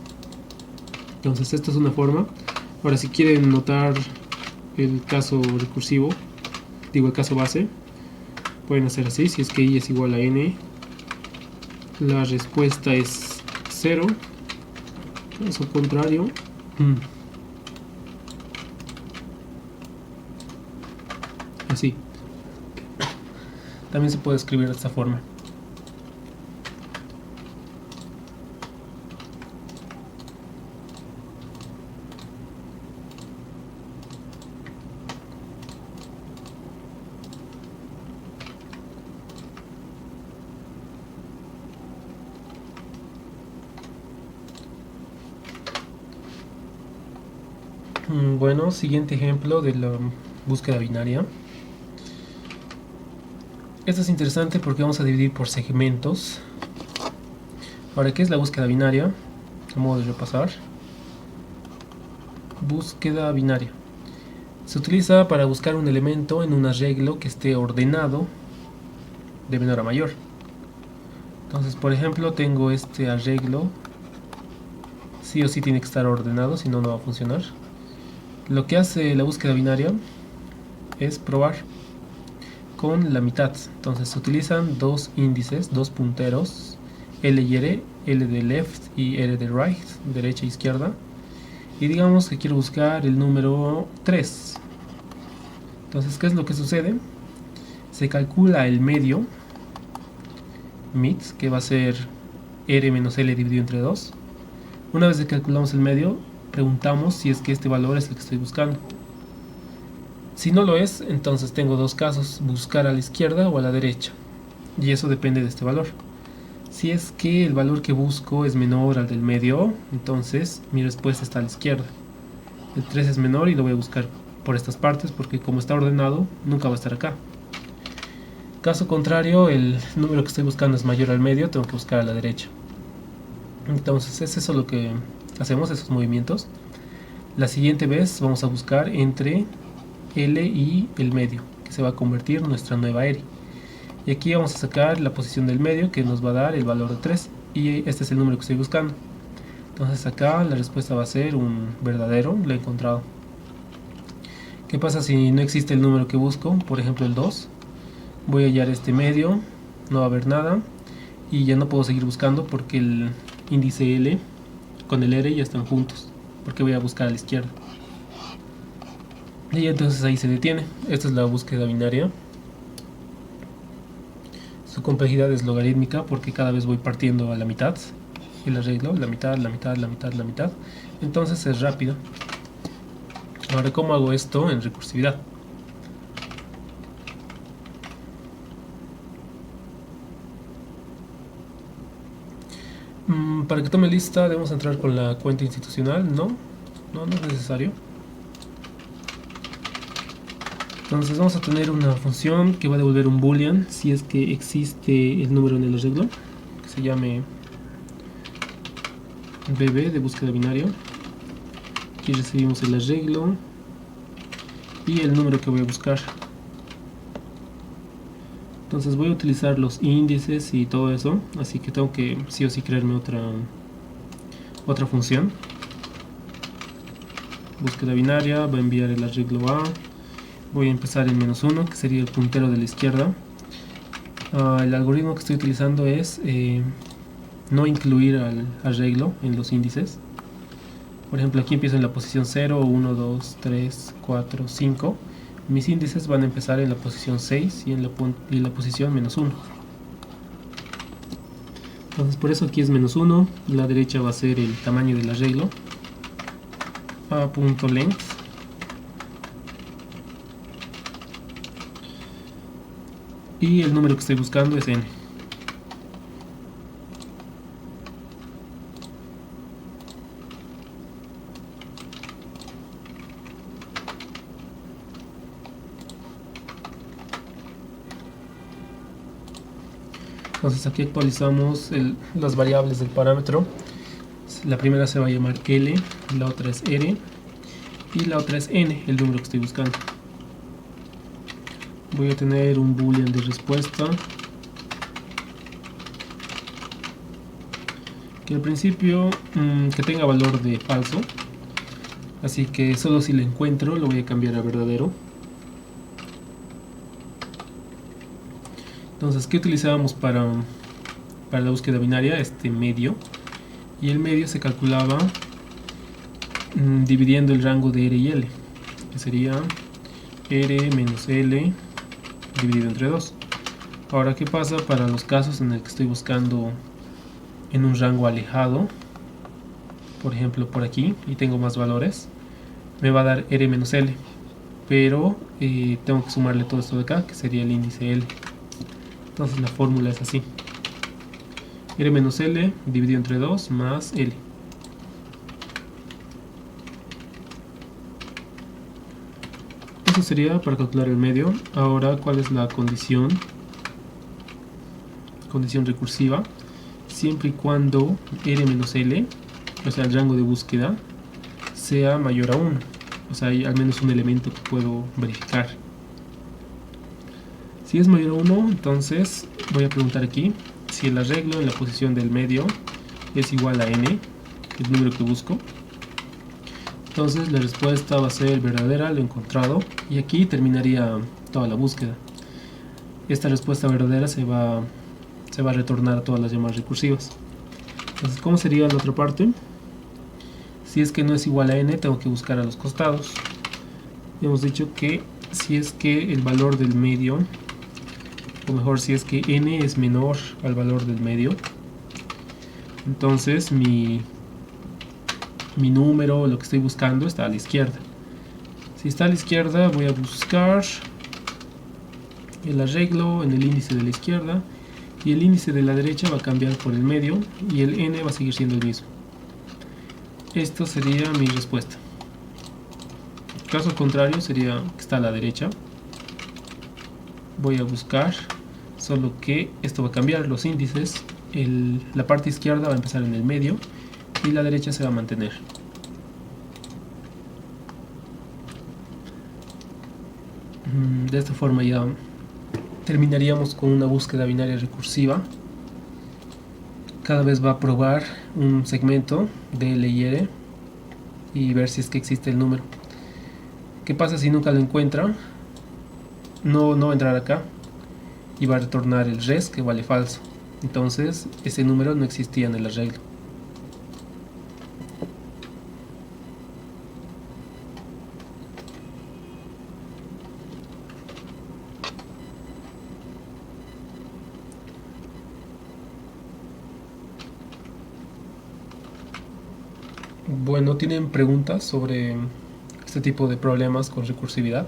Entonces esta es una forma. Ahora si quieren notar el caso recursivo, digo el caso base, pueden hacer así. Si es que i es igual a n, la respuesta es 0. Caso contrario, así. También se puede escribir de esta forma. Bueno, siguiente ejemplo de la búsqueda binaria. Esto es interesante porque vamos a dividir por segmentos. Ahora, ¿qué es la búsqueda binaria? A modo de repasar. Búsqueda binaria. Se utiliza para buscar un elemento en un arreglo que esté ordenado de menor a mayor. Entonces, por ejemplo, tengo este arreglo. Sí o sí tiene que estar ordenado, si no, no va a funcionar. Lo que hace la búsqueda binaria es probar con la mitad. Entonces se utilizan dos índices, dos punteros, L y R, L de left y R de right, derecha e izquierda. Y digamos que quiero buscar el número 3. Entonces, ¿qué es lo que sucede? Se calcula el medio, mid, que va a ser R menos L dividido entre 2. Una vez que calculamos el medio, preguntamos si es que este valor es el que estoy buscando. Si no lo es, entonces tengo dos casos, buscar a la izquierda o a la derecha, y eso depende de este valor. Si es que el valor que busco es menor al del medio, entonces mi respuesta está a la izquierda. El 3 es menor y lo voy a buscar por estas partes, porque como está ordenado, nunca va a estar acá. Caso contrario, el número que estoy buscando es mayor al medio, tengo que buscar a la derecha. Entonces es eso lo que hacemos, esos movimientos. La siguiente vez vamos a buscar entre L y el medio, que se va a convertir en nuestra nueva R. Y aquí vamos a sacar la posición del medio, que nos va a dar el valor de 3. Y este es el número que estoy buscando. Entonces acá la respuesta va a ser un verdadero, lo he encontrado. ¿Qué pasa si no existe el número que busco? Por ejemplo el 2. Voy a hallar este medio, no va a haber nada. Y ya no puedo seguir buscando porque el índice L con el R ya están juntos, porque voy a buscar a la izquierda. Y entonces ahí se detiene. Esta es la búsqueda binaria. Su complejidad es logarítmica porque cada vez voy partiendo a la mitad el arreglo, la mitad, la mitad, la mitad, la mitad. Entonces es rápido. Ahora, ¿cómo hago esto en recursividad? Para que tome lista debemos entrar con la cuenta institucional. No es necesario. Entonces vamos a tener una función que va a devolver un boolean si es que existe el número en el arreglo, que se llame bb de búsqueda binaria. Aquí recibimos el arreglo y el número que voy a buscar. Entonces voy a utilizar los índices y todo eso, así que tengo que sí o sí crearme otra función. Búsqueda binaria va a enviar el arreglo a. Voy a empezar en -1, que sería el puntero de la izquierda. El algoritmo que estoy utilizando es no incluir al arreglo en los índices. Por ejemplo, aquí empiezo en la posición 0, 1, 2, 3, 4, 5. mis índices van a empezar en la posición 6 y en la posición -1. Entonces por eso aquí es -1, la derecha va a ser el tamaño del arreglo, a.length, y el número que estoy buscando es n. Entonces aquí actualizamos las variables del parámetro. La primera se va a llamar L, la otra es R y la otra es N, el número que estoy buscando. Voy a tener un boolean de respuesta que al principio que tenga valor de falso, así que solo si lo encuentro lo voy a cambiar a verdadero. Entonces, ¿qué utilizábamos para la búsqueda binaria? Este medio, y el medio se calculaba dividiendo el rango de R y L, que sería R menos L dividido entre 2. Ahora, ¿qué pasa para los casos en el que estoy buscando en un rango alejado? Por ejemplo, por aquí, y tengo más valores, me va a dar R menos L, pero tengo que sumarle todo esto de acá, que sería el índice L. Entonces la fórmula es así: R menos L dividido entre 2 más L. Eso sería para calcular el medio. Ahora, ¿cuál es la condición? Condición recursiva: siempre y cuando R menos L, o sea el rango de búsqueda, sea mayor a 1. O sea, hay al menos un elemento que puedo verificar. Si es mayor a 1, entonces voy a preguntar aquí si el arreglo en la posición del medio es igual a n, el número que busco. Entonces la respuesta va a ser verdadera, lo he encontrado, y aquí terminaría toda la búsqueda. Esta respuesta verdadera se va a retornar a todas las llamadas recursivas. Entonces, ¿cómo sería la otra parte? Si es que no es igual a n, tengo que buscar a los costados. Hemos dicho que si es que el valor del medio, o mejor, si es que n es menor al valor del medio, entonces mi número, lo que estoy buscando, está a la izquierda. Si está a la izquierda, voy a buscar el arreglo en el índice de la izquierda, y el índice de la derecha va a cambiar por el medio, y el n va a seguir siendo el mismo. Esto sería mi respuesta. Caso contrario sería que está a la derecha. Voy a buscar, solo que esto va a cambiar los índices. La parte izquierda va a empezar en el medio y la derecha se va a mantener. De esta forma ya terminaríamos con una búsqueda binaria recursiva. Cada vez va a probar un segmento de L y R y ver si es que existe el número. ¿Qué pasa si nunca lo encuentra? No va a entrar acá y va a retornar el res, que vale falso. Entonces ese número no existía en el arreglo. Bueno, ¿tienen preguntas sobre este tipo de problemas con recursividad?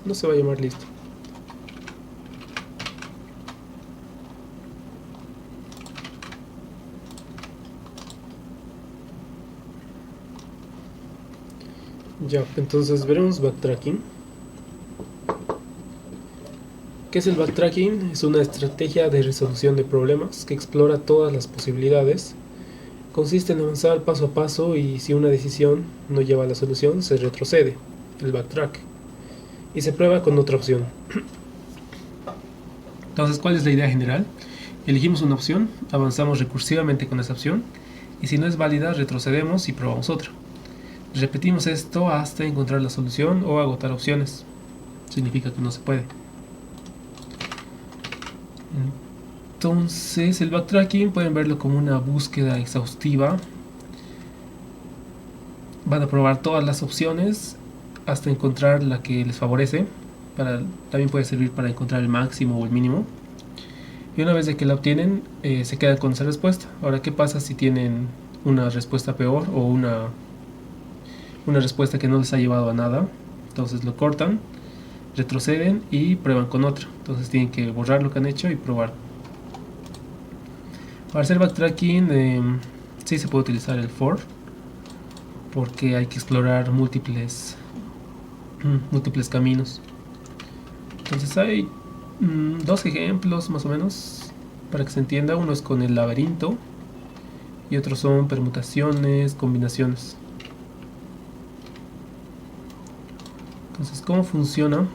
No se va a llamar listo. Ya, entonces veremos backtracking. ¿Qué es el backtracking? Es una estrategia de resolución de problemas que explora todas las posibilidades consiste en avanzar paso a paso y si una decisión no lleva a la solución, se retrocede, el backtrack, y se prueba con otra opción. Entonces, ¿cuál es la idea general? Elegimos una opción, avanzamos recursivamente con esa opción, y si no es válida, retrocedemos y probamos otra. Repetimos esto hasta encontrar la solución o agotar opciones. Significa que no se puede. Entonces, el backtracking pueden verlo como una búsqueda exhaustiva. Van a probar todas las opciones hasta encontrar la que les favorece. También puede servir para encontrar el máximo o el mínimo. Y una vez de que la obtienen, se quedan con esa respuesta. Ahora, ¿qué pasa si tienen una respuesta peor o una respuesta que no les ha llevado a nada? Entonces lo cortan, retroceden y prueban con otra. Entonces tienen que borrar lo que han hecho y probar. Para hacer backtracking sí se puede utilizar el for, porque hay que explorar múltiples caminos. Entonces hay dos ejemplos más o menos para que se entienda. Uno es con el laberinto y otros son permutaciones, combinaciones. Entonces, ¿cómo funciona?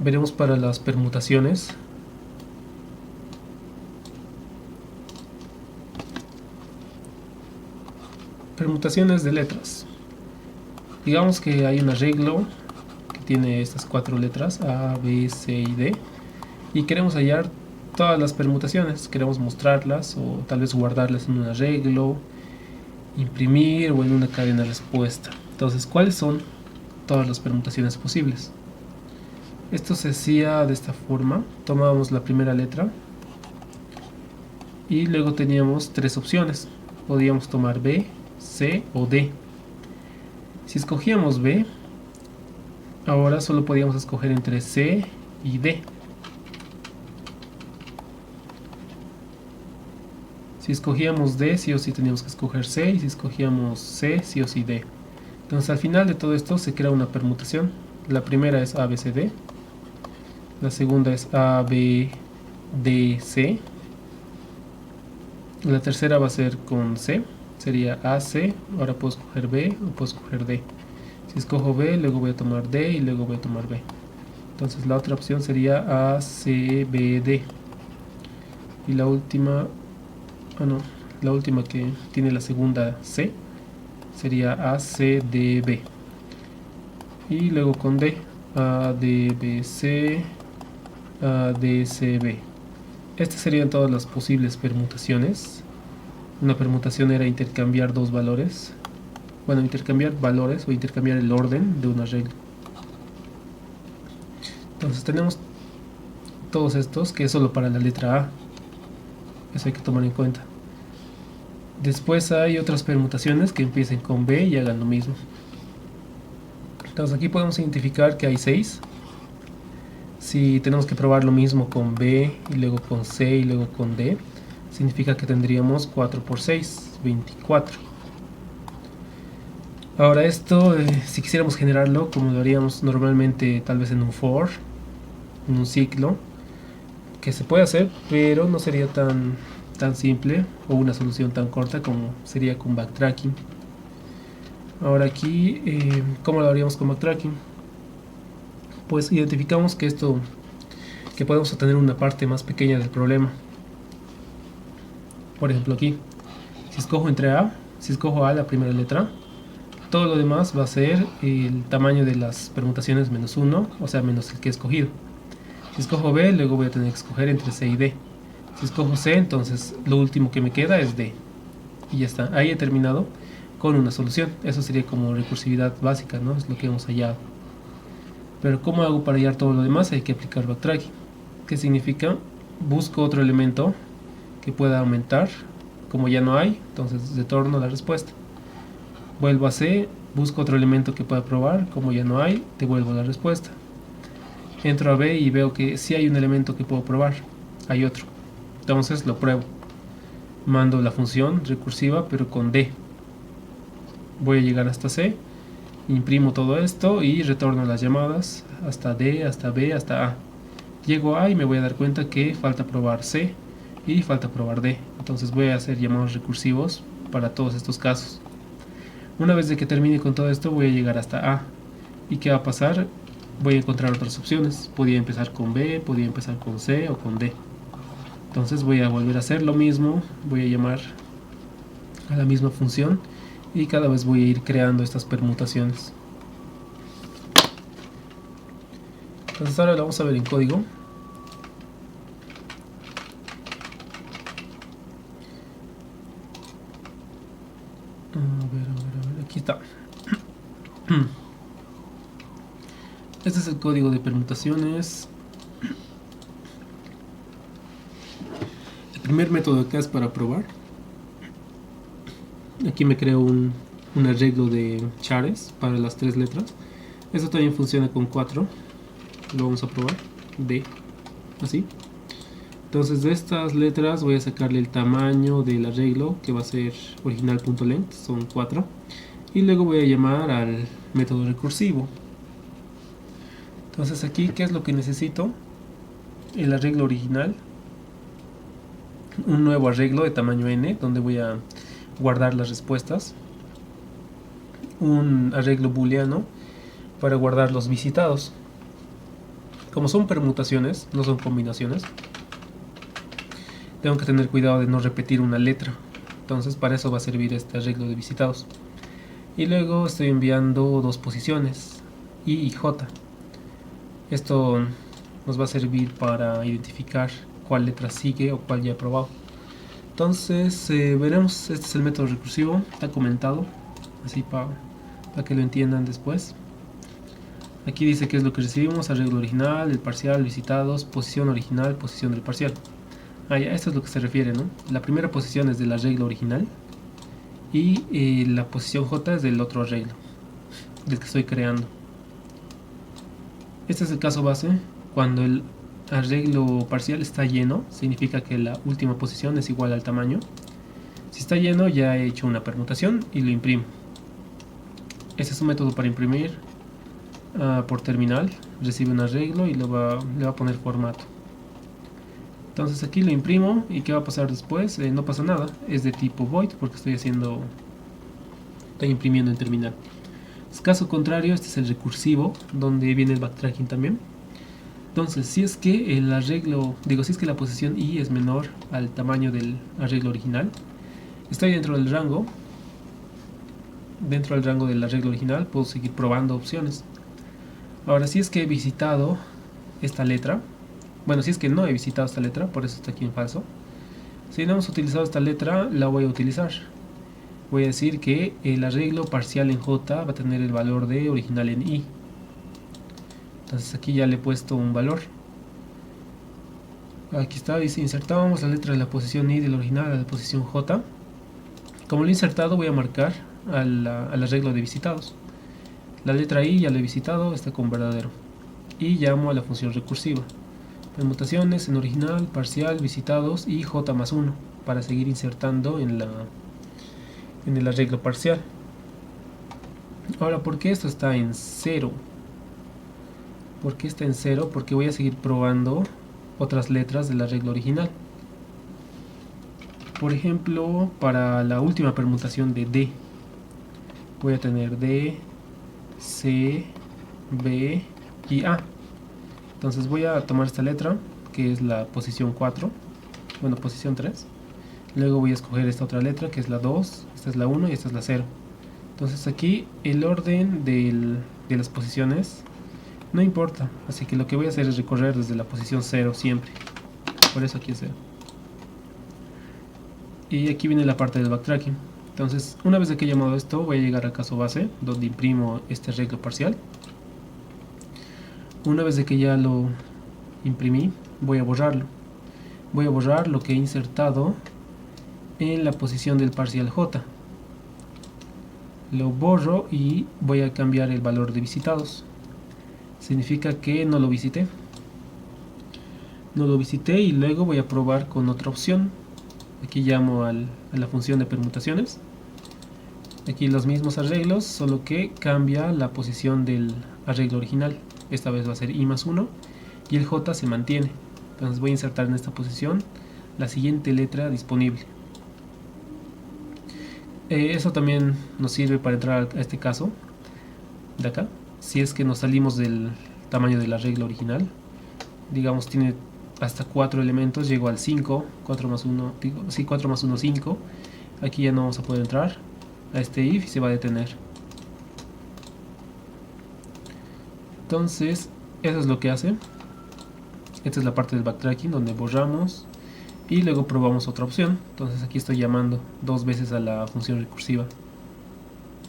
Veremos para las permutaciones. Permutaciones de letras. Digamos que hay un arreglo que tiene estas 4 letras A, B, C y D, y queremos hallar todas las permutaciones. Queremos mostrarlas o tal vez guardarlas en un arreglo, imprimir o en una cadena de respuesta. Entonces, ¿cuáles son todas las permutaciones posibles? Esto se hacía de esta forma. Tomábamos la primera letra y luego teníamos 3 opciones. Podíamos tomar B, C o D. Si escogíamos B, ahora solo podíamos escoger entre C y D. Si escogíamos D, sí o sí teníamos que escoger C, y si escogíamos C, sí o sí D. Entonces al final de todo esto se crea una permutación. La primera es A, B, C, D. La segunda es A, B, D, C. La tercera va a ser con C. Sería A, C. Ahora puedo escoger B o puedo escoger D. Si escojo B, luego voy a tomar D y luego voy a tomar B. Entonces la otra opción sería A, C, B, D. Y la última... la última que tiene la segunda C sería A, C, D, B. Y luego con D, A, D, B, C, A, D, C, B. Estas serían todas las posibles permutaciones. Una permutación era intercambiar dos valores. Bueno, intercambiar valores o intercambiar el orden de un arreglo. Entonces tenemos todos estos, que es solo para la letra A. Eso hay que tomar en cuenta. Después hay otras permutaciones que empiecen con B y hagan lo mismo. Entonces aquí podemos identificar que hay 6. Si tenemos que probar lo mismo con B y luego con C y luego con D, significa que tendríamos 4 por 6, 24. Ahora esto, si quisiéramos generarlo como lo haríamos normalmente, tal vez en un for, en un ciclo, que se puede hacer, pero no sería tan simple o una solución tan corta como sería con backtracking. Ahora aquí, ¿cómo lo haríamos con backtracking? Pues identificamos que podemos obtener una parte más pequeña del problema. Por ejemplo aquí, si escojo A, la primera letra, todo lo demás va a ser el tamaño de las permutaciones menos 1, o sea menos el que he escogido. Si escojo B, luego voy a tener que escoger entre C y D. Si escojo C, entonces lo último que me queda es D. Y ya está, ahí he terminado con una solución. Eso sería como recursividad básica, ¿no? Es lo que hemos hallado. Pero ¿cómo hago para hallar todo lo demás? Hay que aplicar backtracking. ¿Qué significa? Busco otro elemento que pueda aumentar. Como ya no hay, entonces retorno la respuesta. Vuelvo a C, busco otro elemento que pueda probar. Como ya no hay, devuelvo la respuesta. Entro a B y veo que sí hay un elemento que puedo probar. Hay otro. Entonces lo pruebo. Mando la función recursiva pero con D. Voy a llegar hasta C. Imprimo todo esto y retorno las llamadas hasta D, hasta B, hasta A. Llego a y me voy a dar cuenta que falta probar C. y falta probar D. Entonces voy a hacer llamados recursivos para todos estos casos. Una vez de que termine con todo esto, voy a llegar hasta A. ¿Y qué va a pasar? Voy a encontrar otras opciones. Podría empezar con B, podría empezar con C o con D. Entonces voy a volver a hacer lo mismo, voy a llamar a la misma función y cada vez voy a ir creando estas permutaciones. Entonces ahora lo vamos a ver en código. A ver, aquí está. Este es el código de permutaciones. El primer método acá es para probar. Aquí me creo un arreglo de chares para las 3 letras. Esto también funciona con 4. Lo vamos a probar. D. Así. Entonces de estas letras voy a sacarle el tamaño del arreglo, que va a ser original.length, son 4. Y luego voy a llamar al método recursivo. Entonces aquí, ¿qué es lo que necesito? El arreglo original. Un nuevo arreglo de tamaño n, donde voy a guardar las respuestas. Un arreglo booleano para guardar los visitados. Como son permutaciones, no son combinaciones, tengo que tener cuidado de no repetir una letra. Entonces para eso va a servir este arreglo de visitados. Y luego estoy enviando dos posiciones, I y J. Esto nos va a servir para identificar cuál letra sigue o cuál ya he probado. Entonces veremos, este es el método recursivo, está comentado, así para que lo entiendan después. Aquí dice qué es lo que recibimos: arreglo original, el parcial, visitados, posición original, posición del parcial. Ya, esto es lo que se refiere, ¿no? La primera posición es del arreglo original y la posición J es del otro arreglo, del que estoy creando. Este es el caso base. Cuando el arreglo parcial está lleno, significa que la última posición es igual al tamaño. Si está lleno, ya he hecho una permutación y lo imprimo. Este es un método para imprimir por terminal. Recibe un arreglo y le va a poner formato. Entonces aquí lo imprimo y ¿qué va a pasar después? No pasa nada, es de tipo void porque estoy imprimiendo en terminal. Caso contrario, este es el recursivo, donde viene el backtracking también. Entonces, si es que el arreglo, si es que la posición I es menor al tamaño del arreglo original, estoy dentro del rango. Dentro del rango del arreglo original puedo seguir probando opciones. Ahora, si es que he visitado esta letra, si es que no he visitado esta letra, por eso está aquí en falso. Si no hemos utilizado esta letra, la voy a utilizar. Voy a decir que el arreglo parcial en J va a tener el valor de original en I. Entonces aquí ya le he puesto un valor. Aquí está, dice insertamos la letra de la posición I del original a la posición J. Como lo he insertado, voy a marcar al arreglo de visitados. La letra I ya la he visitado, está con verdadero. Y llamo a la función recursiva. Permutaciones en original, parcial, visitados y J más 1 para seguir insertando en el arreglo parcial. Ahora, ¿por qué esto está en 0? ¿Por qué está en 0? Porque voy a seguir probando otras letras del arreglo original. Por ejemplo, para la última permutación de D, voy a tener D, C, B y A. Entonces voy a tomar esta letra, que es la posición 4, posición 3. Luego voy a escoger esta otra letra, que es la 2, esta es la 1 y esta es la 0. Entonces aquí el orden de las posiciones no importa, así que lo que voy a hacer es recorrer desde la posición 0 siempre. Por eso aquí es 0. Y aquí viene la parte del backtracking. Entonces, una vez que he llamado esto, voy a llegar al caso base, donde imprimo este arreglo parcial. Una vez que ya lo imprimí, voy a borrarlo. Voy a borrar lo que he insertado en la posición del parcial J. Lo borro y voy a cambiar el valor de visitados. Significa que no lo visité. No lo visité y luego voy a probar con otra opción. Aquí llamo a la función de permutaciones. Aquí los mismos arreglos, solo que cambia la posición del arreglo original. Esta vez va a ser I más 1 y el J se mantiene. Entonces voy a insertar en esta posición la siguiente letra disponible. Eso también nos sirve para entrar a este caso de acá. Si es que nos salimos del tamaño de la regla original, digamos tiene hasta 4 elementos, llego al 5, 4 más 1, digo, sí, 4 más 1, 5. Aquí ya no vamos a poder entrar a este if y se va a detener. Entonces, eso es lo que hace. Esta es la parte del backtracking donde borramos y luego probamos otra opción. Entonces aquí estoy llamando dos veces a la función recursiva.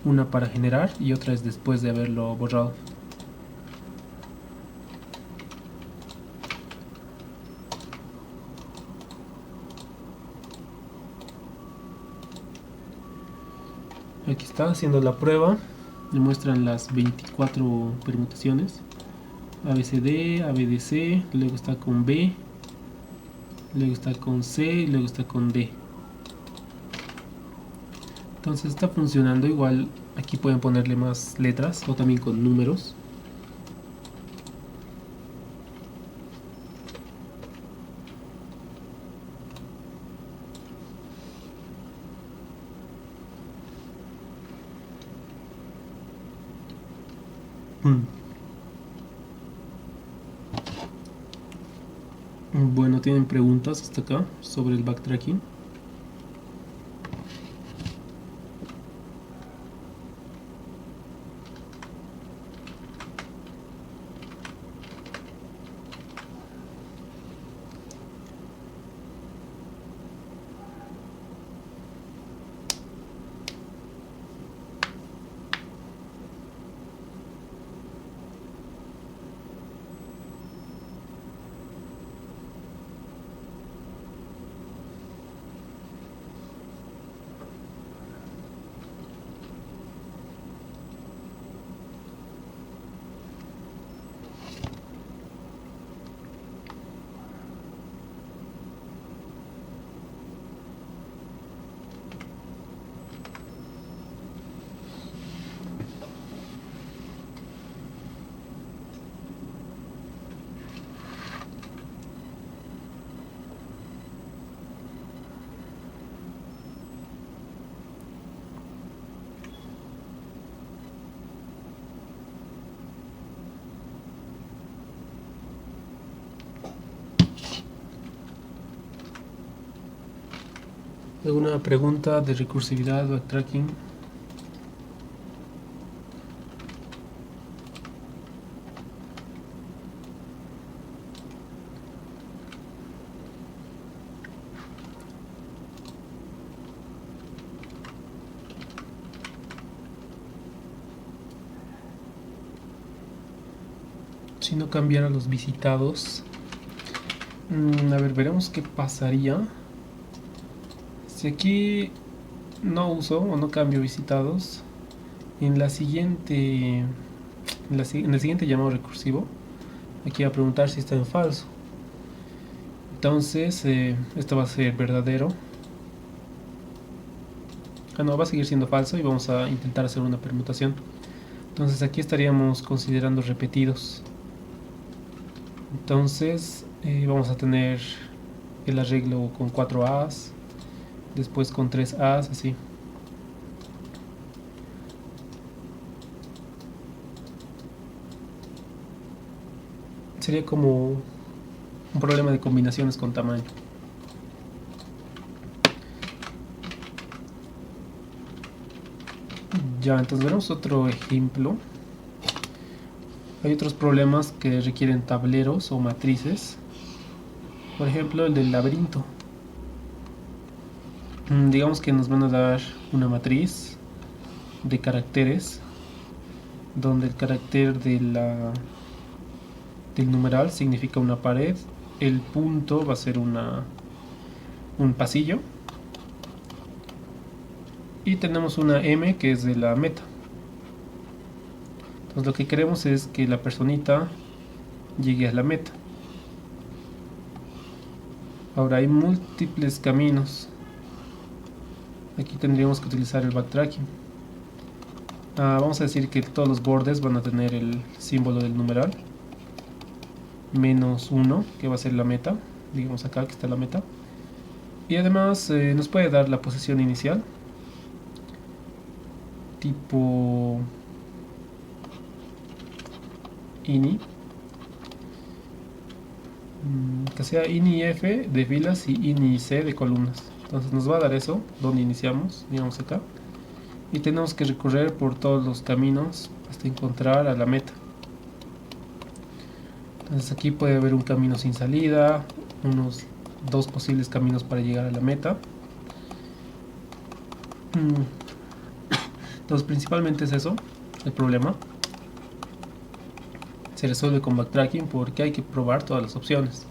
Una para generar y otra es después de haberlo borrado. Aquí está haciendo la prueba. Le muestran las 24 permutaciones. ABCD, ABDC, luego está con B, luego está con C y luego está con D. Entonces está funcionando. Igual aquí pueden ponerle más letras o también con números. Bueno, ¿tienen preguntas hasta acá sobre el backtracking? ¿Alguna pregunta de recursividad, backtracking? Si no cambiara los visitados, a ver, veremos qué pasaría si aquí no uso o no cambio visitados. En la siguiente en el siguiente llamado recursivo, aquí va a preguntar si está en falso. Entonces esto va a ser verdadero. No, va a seguir siendo falso y vamos a intentar hacer una permutación. Entonces aquí estaríamos considerando repetidos. Entonces vamos a tener el arreglo con 4 A's, después con 3 A's, así. Sería como un problema de combinaciones con tamaño. Ya, entonces veremos otro ejemplo. Hay otros problemas que requieren tableros o matrices. Por ejemplo, el del laberinto. Digamos que nos van a dar una matriz de caracteres, donde el carácter del numeral significa una pared, el punto va a ser un pasillo, y tenemos una M que es de la meta. Entonces lo que queremos es que la personita llegue a la meta. Ahora hay múltiples caminos. Aquí tendríamos que utilizar el backtracking. Vamos a decir que todos los bordes van a tener el símbolo del numeral -1, que va a ser la meta. Digamos acá que está la meta. Y además nos puede dar la posición inicial, tipo ini, que sea ini F de filas y ini C de columnas. Entonces nos va a dar eso, donde iniciamos, digamos acá, y tenemos que recorrer por todos los caminos hasta encontrar a la meta. Entonces aquí puede haber un camino sin salida, unos 2 posibles caminos para llegar a la meta. Entonces principalmente es eso, el problema. Se resuelve con backtracking porque hay que probar todas las opciones.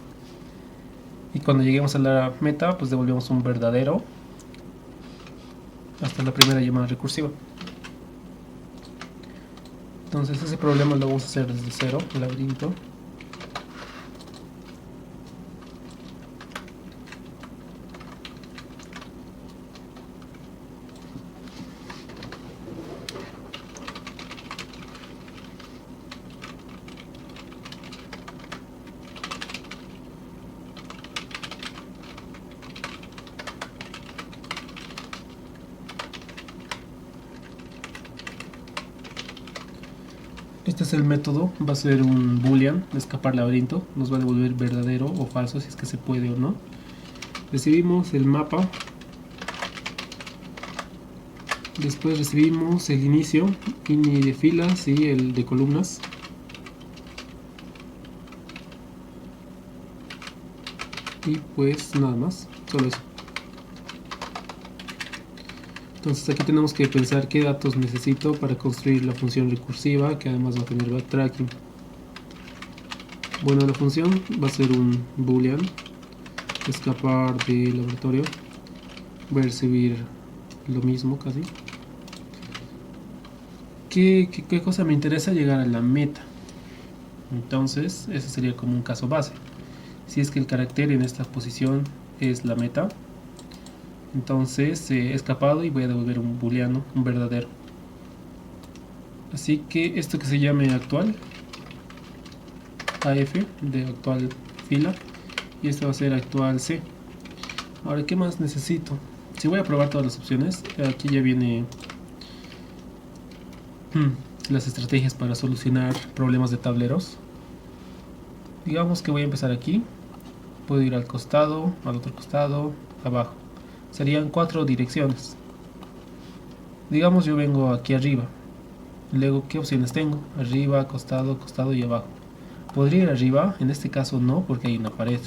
Y cuando lleguemos a la meta, pues devolvemos un verdadero hasta la primera llamada recursiva. Entonces ese problema lo vamos a hacer desde cero, el laberinto. Este es el método, va a ser un boolean, escapar laberinto, nos va a devolver verdadero o falso si es que se puede o no. Recibimos el mapa, después recibimos el inicio, ini de filas y el de columnas. Y pues nada más, solo eso. Entonces aquí tenemos que pensar qué datos necesito para construir la función recursiva, que además va a tener backtracking. Bueno, la función va a ser un boolean, escapar del laboratorio. Voy a recibir lo mismo casi. ¿Qué cosa me interesa? Llegar a la meta. Entonces ese sería como un caso base. Si es que el carácter en esta posición es la meta, entonces he escapado y voy a devolver un booleano, un verdadero. Así que esto que se llame actual, AF de actual fila, y esto va a ser actual C. Ahora, ¿qué más necesito? Si voy a probar todas las opciones, aquí ya viene las estrategias para solucionar problemas de tableros. Digamos que voy a empezar aquí, puedo ir al costado, al otro costado, abajo. Serían 4 direcciones. Digamos yo vengo aquí arriba. Luego, ¿qué opciones tengo? Arriba, costado, costado y abajo. ¿Podría ir arriba? En este caso no, porque hay una pared.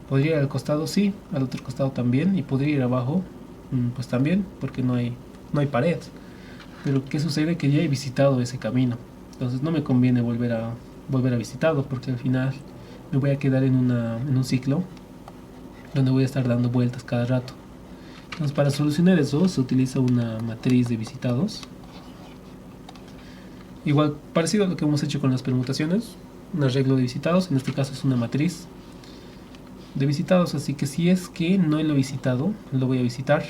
¿Podría ir al costado? Sí, al otro costado también. ¿Y podría ir abajo? Pues también, porque no hay pared. Pero ¿qué sucede? Que ya he visitado ese camino. Entonces no me conviene volver a visitarlo, porque al final me voy a quedar en un ciclo donde voy a estar dando vueltas cada rato. Entonces, para solucionar eso se utiliza una matriz de visitados, igual parecido a lo que hemos hecho con las permutaciones, un arreglo de visitados. En este caso es una matriz de visitados, así que si es que no lo he visitado, lo voy a visitar.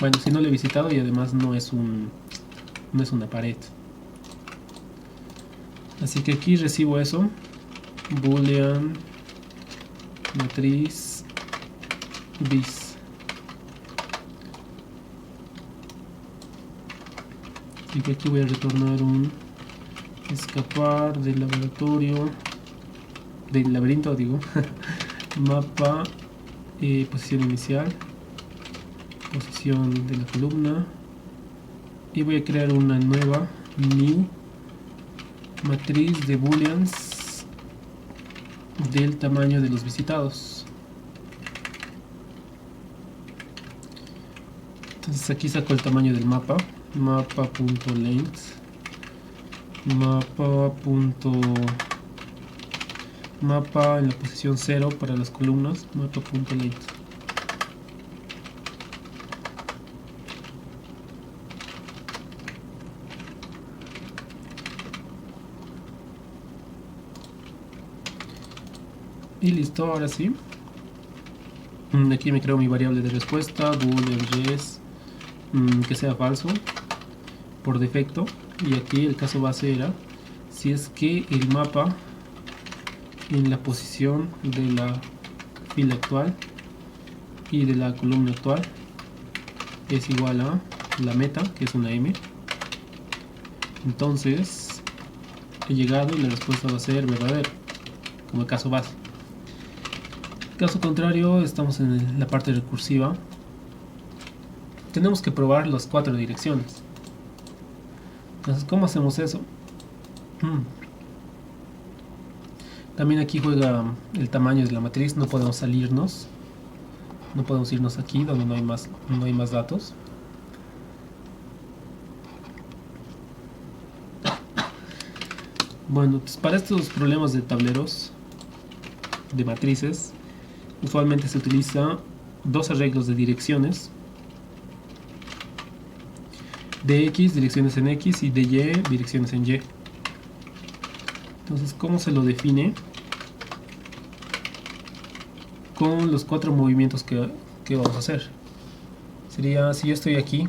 Bueno, si no lo he visitado y además no es una pared, así que aquí recibo eso, boolean matriz vis. Así que aquí voy a retornar un escapar del laboratorio, del laberinto, digo, mapa, posición inicial, posición de la columna, y voy a crear una nueva new matriz de booleans del tamaño de los visitados. Entonces aquí saco el tamaño del mapa, mapa.length, mapa en la posición 0 para las columnas, mapa.length. Y listo, ahora sí. Aquí me creo mi variable de respuesta, boolean res, que sea falso por defecto. Y aquí el caso base era si es que el mapa en la posición de la fila actual y de la columna actual es igual a la meta, que es una m. Entonces he llegado y la respuesta va a ser verdadero, como el caso base. Caso contrario, estamos en la parte recursiva. Tenemos que probar las 4 direcciones. Entonces, ¿cómo hacemos eso? También aquí juega el tamaño de la matriz. No podemos salirnos. No podemos irnos aquí donde no hay más datos. Bueno, pues para estos problemas de tableros de matrices, usualmente se utiliza dos arreglos de direcciones. De X, direcciones en X, y de Y, direcciones en Y. Entonces, ¿cómo se lo define? Con los 4 movimientos que vamos a hacer. Sería, si yo estoy aquí,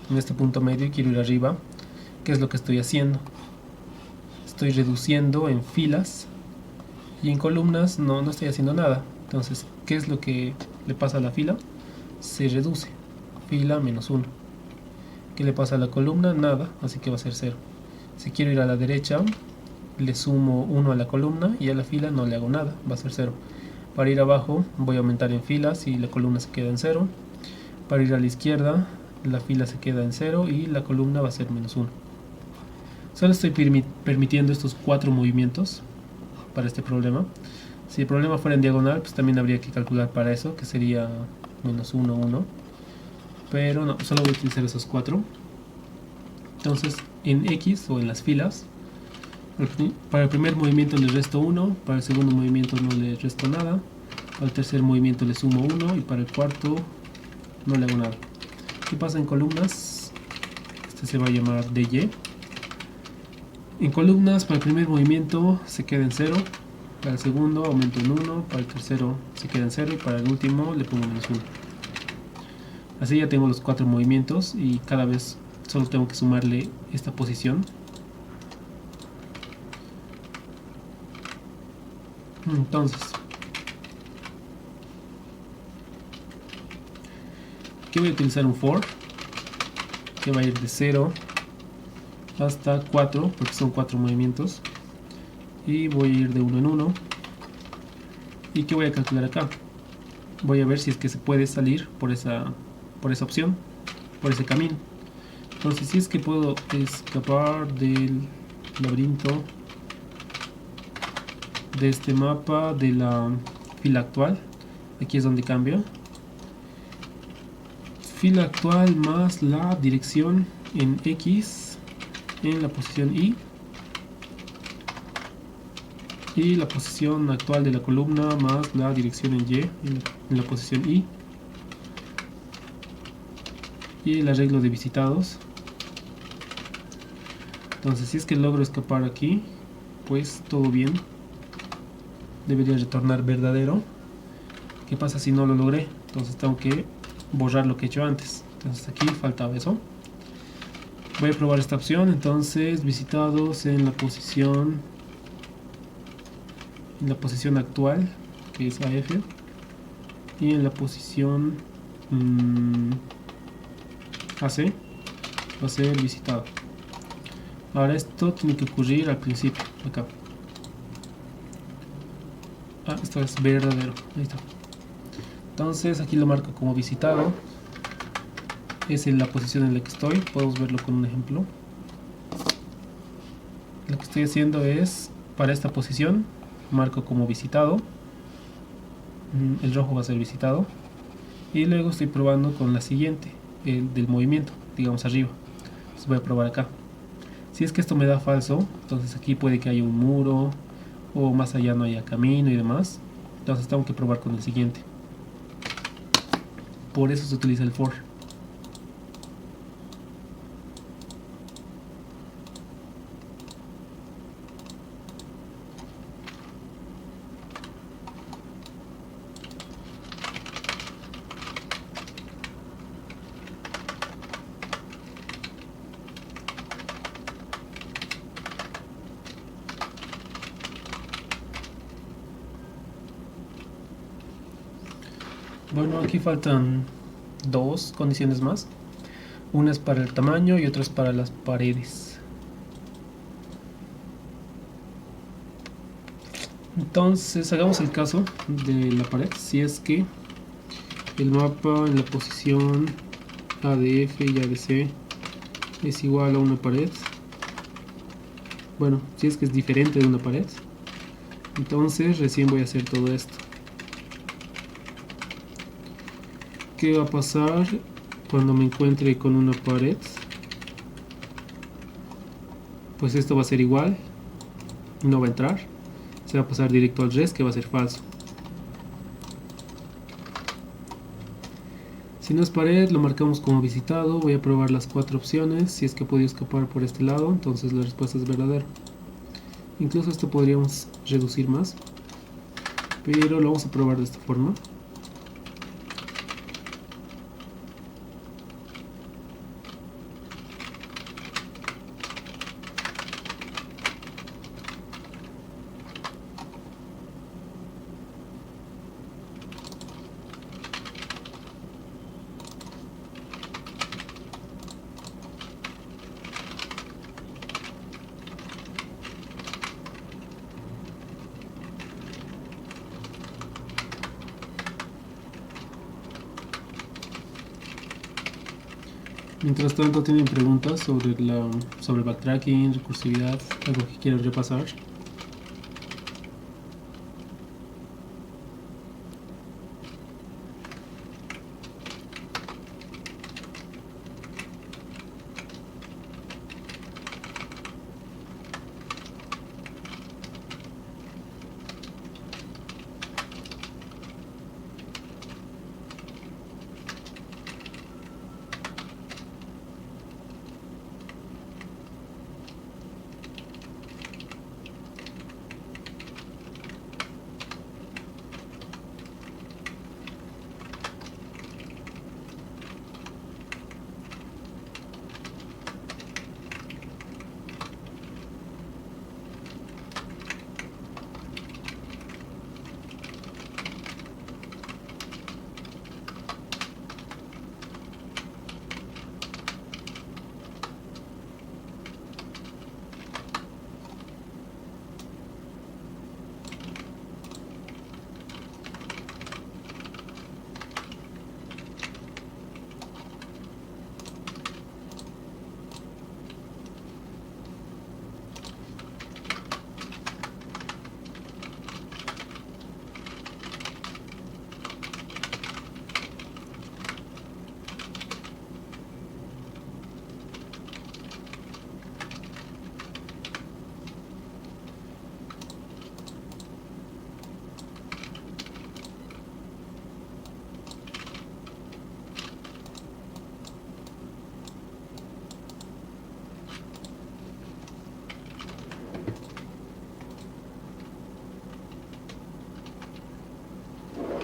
en este punto medio, y quiero ir arriba, ¿qué es lo que estoy haciendo? Estoy reduciendo en filas, y en columnas no estoy haciendo nada. Entonces, ¿qué es lo que le pasa a la fila? Se reduce. Fila menos 1. ¿Qué le pasa a la columna? Nada, así que va a ser 0. Si quiero ir a la derecha, le sumo 1 a la columna, y a la fila no le hago nada, va a ser 0. Para ir abajo voy a aumentar en filas y la columna se queda en 0. Para ir a la izquierda, la fila se queda en 0 y la columna va a ser menos 1. Solo estoy permitiendo estos 4 movimientos para este problema. Si el problema fuera en diagonal, pues también habría que calcular para eso, que sería menos 1, 1. Pero no, solo voy a utilizar esos 4. Entonces, en X o en las filas, para el primer movimiento le resto 1, para el segundo movimiento no le resto nada, para el tercer movimiento le sumo 1 y para el cuarto no le hago nada. ¿Qué pasa en columnas? Este se va a llamar DY. En columnas, para el primer movimiento se queda en 0, para el segundo aumento en 1, para el tercero se queda en 0 y para el último le pongo menos 1. Así ya tengo los 4 movimientos y cada vez solo tengo que sumarle esta posición. Entonces, aquí voy a utilizar un for que va a ir de 0 hasta 4, porque son 4 movimientos, y voy a ir de 1 en 1. ¿Y qué voy a calcular acá? Voy a ver si es que se puede salir por esa opción, por ese camino. Entonces, si es que puedo escapar del laberinto de este mapa de la fila actual, aquí es donde cambio. Fila actual más la dirección en X en la posición Y, y la posición actual de la columna más la dirección en Y en la posición Y, y el arreglo de visitados. Entonces, si es que logro escapar aquí, pues todo bien, debería retornar verdadero. ¿Qué pasa si no lo logré? Entonces tengo que borrar lo que he hecho antes. Entonces aquí faltaba eso. Voy a probar esta opción. Entonces, visitados en la posición actual, que es AF, y en la posición AC va a ser visitado. Ahora esto tiene que ocurrir al principio, acá. Esto es verdadero, ahí está. Entonces aquí lo marco como visitado. Es en la posición en la que estoy. Podemos verlo con un ejemplo. Lo que estoy haciendo es, para esta posición, marco como visitado. El rojo va a ser visitado. Y luego estoy probando con la siguiente, el del movimiento, digamos arriba. Entonces voy a probar acá. Si es que esto me da falso, entonces aquí puede que haya un muro, o más allá no haya camino y demás. Entonces tengo que probar con el siguiente. Por eso se utiliza el for. Bueno, aquí faltan dos condiciones más. Una es para el tamaño y otra es para las paredes. Entonces hagamos el caso de la pared. Si es que el mapa en la posición A de F y A de C es igual a una pared. Bueno, si es que es diferente de una pared, entonces recién voy a hacer todo esto. ¿Qué va a pasar cuando me encuentre con una pared? Pues esto va a ser igual, no va a entrar, se va a pasar directo al res, que va a ser falso. Si no es pared, lo marcamos como visitado. Voy a probar las 4 opciones. Si es que he podido escapar por este lado, entonces la respuesta es verdadera. Incluso esto podríamos reducir más, pero lo vamos a probar de esta forma. Mientras tanto, tienen preguntas sobre backtracking, recursividad, algo que quieran repasar.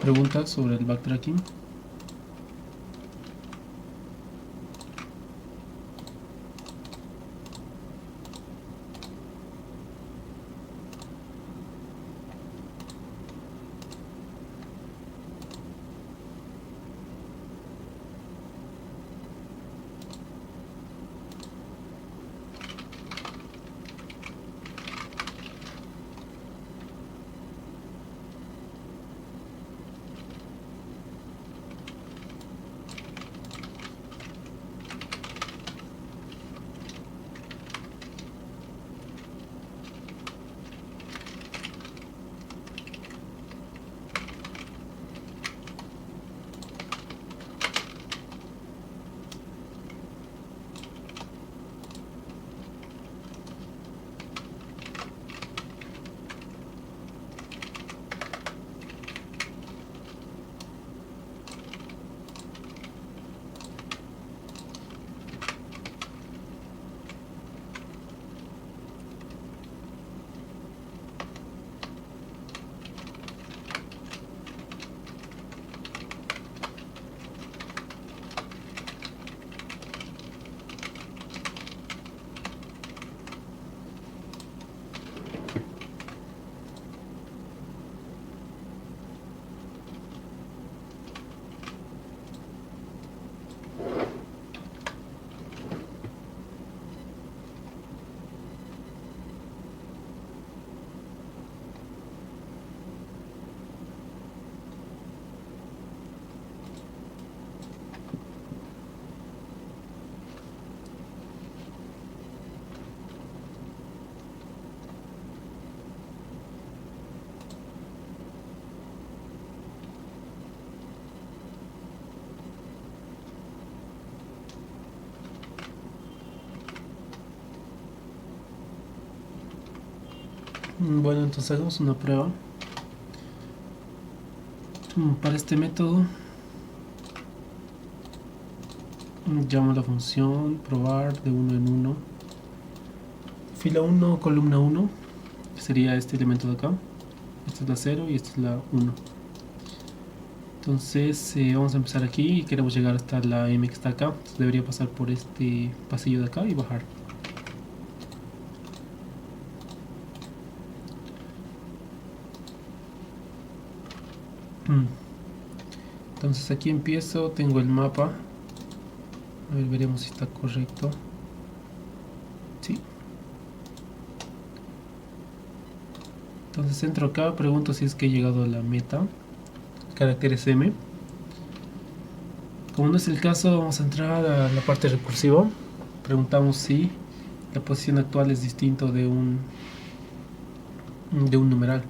Preguntas sobre el backtracking. Bueno, entonces hagamos una prueba. Para este método llamo la función probar de uno en uno. Fila 1, columna 1, sería este elemento de acá. Esta es la 0 y esta es la 1. Entonces vamos a empezar aquí y queremos llegar hasta la M que está acá. Entonces debería pasar por este pasillo de acá y bajar. Entonces aquí empiezo, tengo el mapa. A ver, veremos si está correcto. Sí. Entonces entro acá, pregunto si es que he llegado a la meta. Caracteres M. Como no es el caso, vamos a entrar a la parte recursiva. Preguntamos si la posición actual es distinto de un numeral.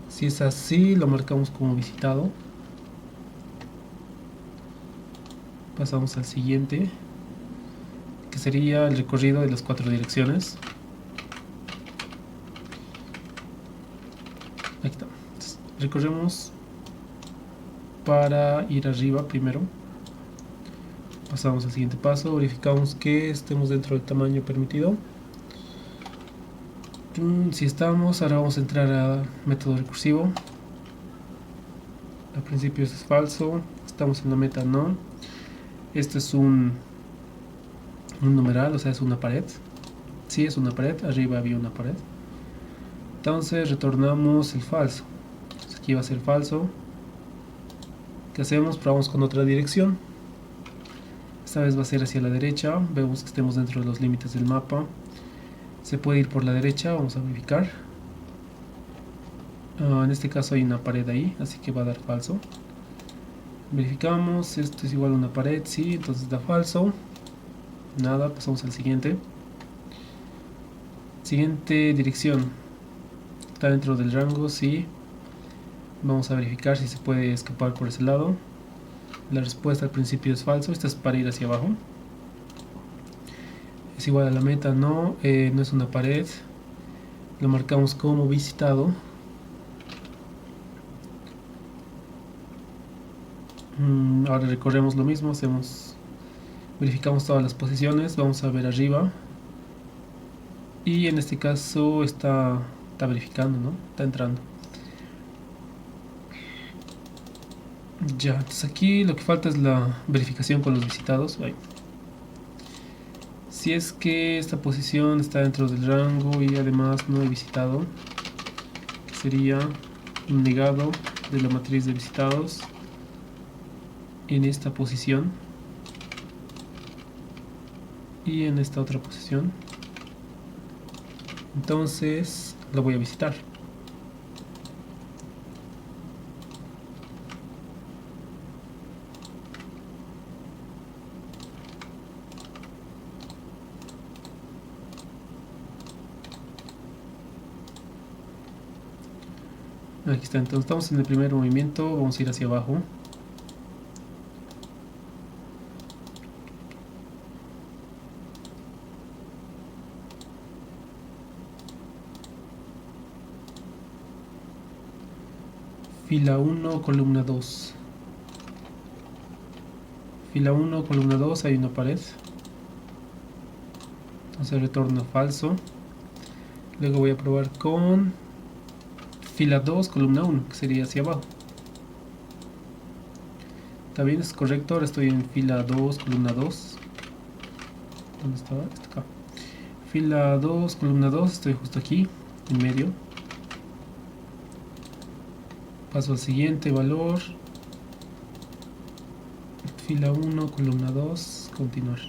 Si es así, lo marcamos como visitado. Pasamos al siguiente, que sería el recorrido de las 4 direcciones. Aquí está. Entonces, recorremos para ir arriba primero. Pasamos al siguiente paso, verificamos que estemos dentro del tamaño permitido. Si estamos, ahora vamos a entrar a método recursivo. Al principio esto es falso, estamos en la meta, no. Esto es un numeral, o sea, es una pared. Sí, es una pared, arriba había una pared. Entonces retornamos el falso. Entonces, aquí va a ser falso. ¿Qué hacemos? Probamos con otra dirección. Esta vez va a ser hacia la derecha. Vemos que estemos dentro de los límites del mapa. Se puede ir por la derecha, vamos a verificar. En este caso hay una pared ahí, así que va a dar falso. Verificamos, esto es igual a una pared, sí, entonces da falso. Nada, pasamos al siguiente. Siguiente dirección. Está dentro del rango, sí. Vamos a verificar si se puede escapar por ese lado. La respuesta al principio es falso, esta es para ir hacia abajo. Es igual a la meta, no, no es una pared. Lo marcamos como visitado. Ahora recorremos lo mismo, verificamos todas las posiciones, vamos a ver arriba. Y en este caso está verificando, ¿no? Está entrando. Ya, entonces aquí lo que falta es la verificación con los visitados. Ahí. Si es que esta posición está dentro del rango y además no he visitado, sería un negado de la matriz de visitados en esta posición y en esta otra posición. Entonces lo voy a visitar. Aquí está, entonces estamos en el primer movimiento, vamos a ir hacia abajo. Fila 1, columna 2. Fila 1, columna 2, hay una pared. Entonces retorno falso. Luego voy a probar con fila 2, columna 1, que sería hacia abajo. Está bien, es correcto. Ahora estoy en fila 2, columna 2. ¿Dónde estaba? Está acá. Fila 2, columna 2, estoy justo aquí, en medio. Paso al siguiente valor. Fila 1, columna 2, continuar.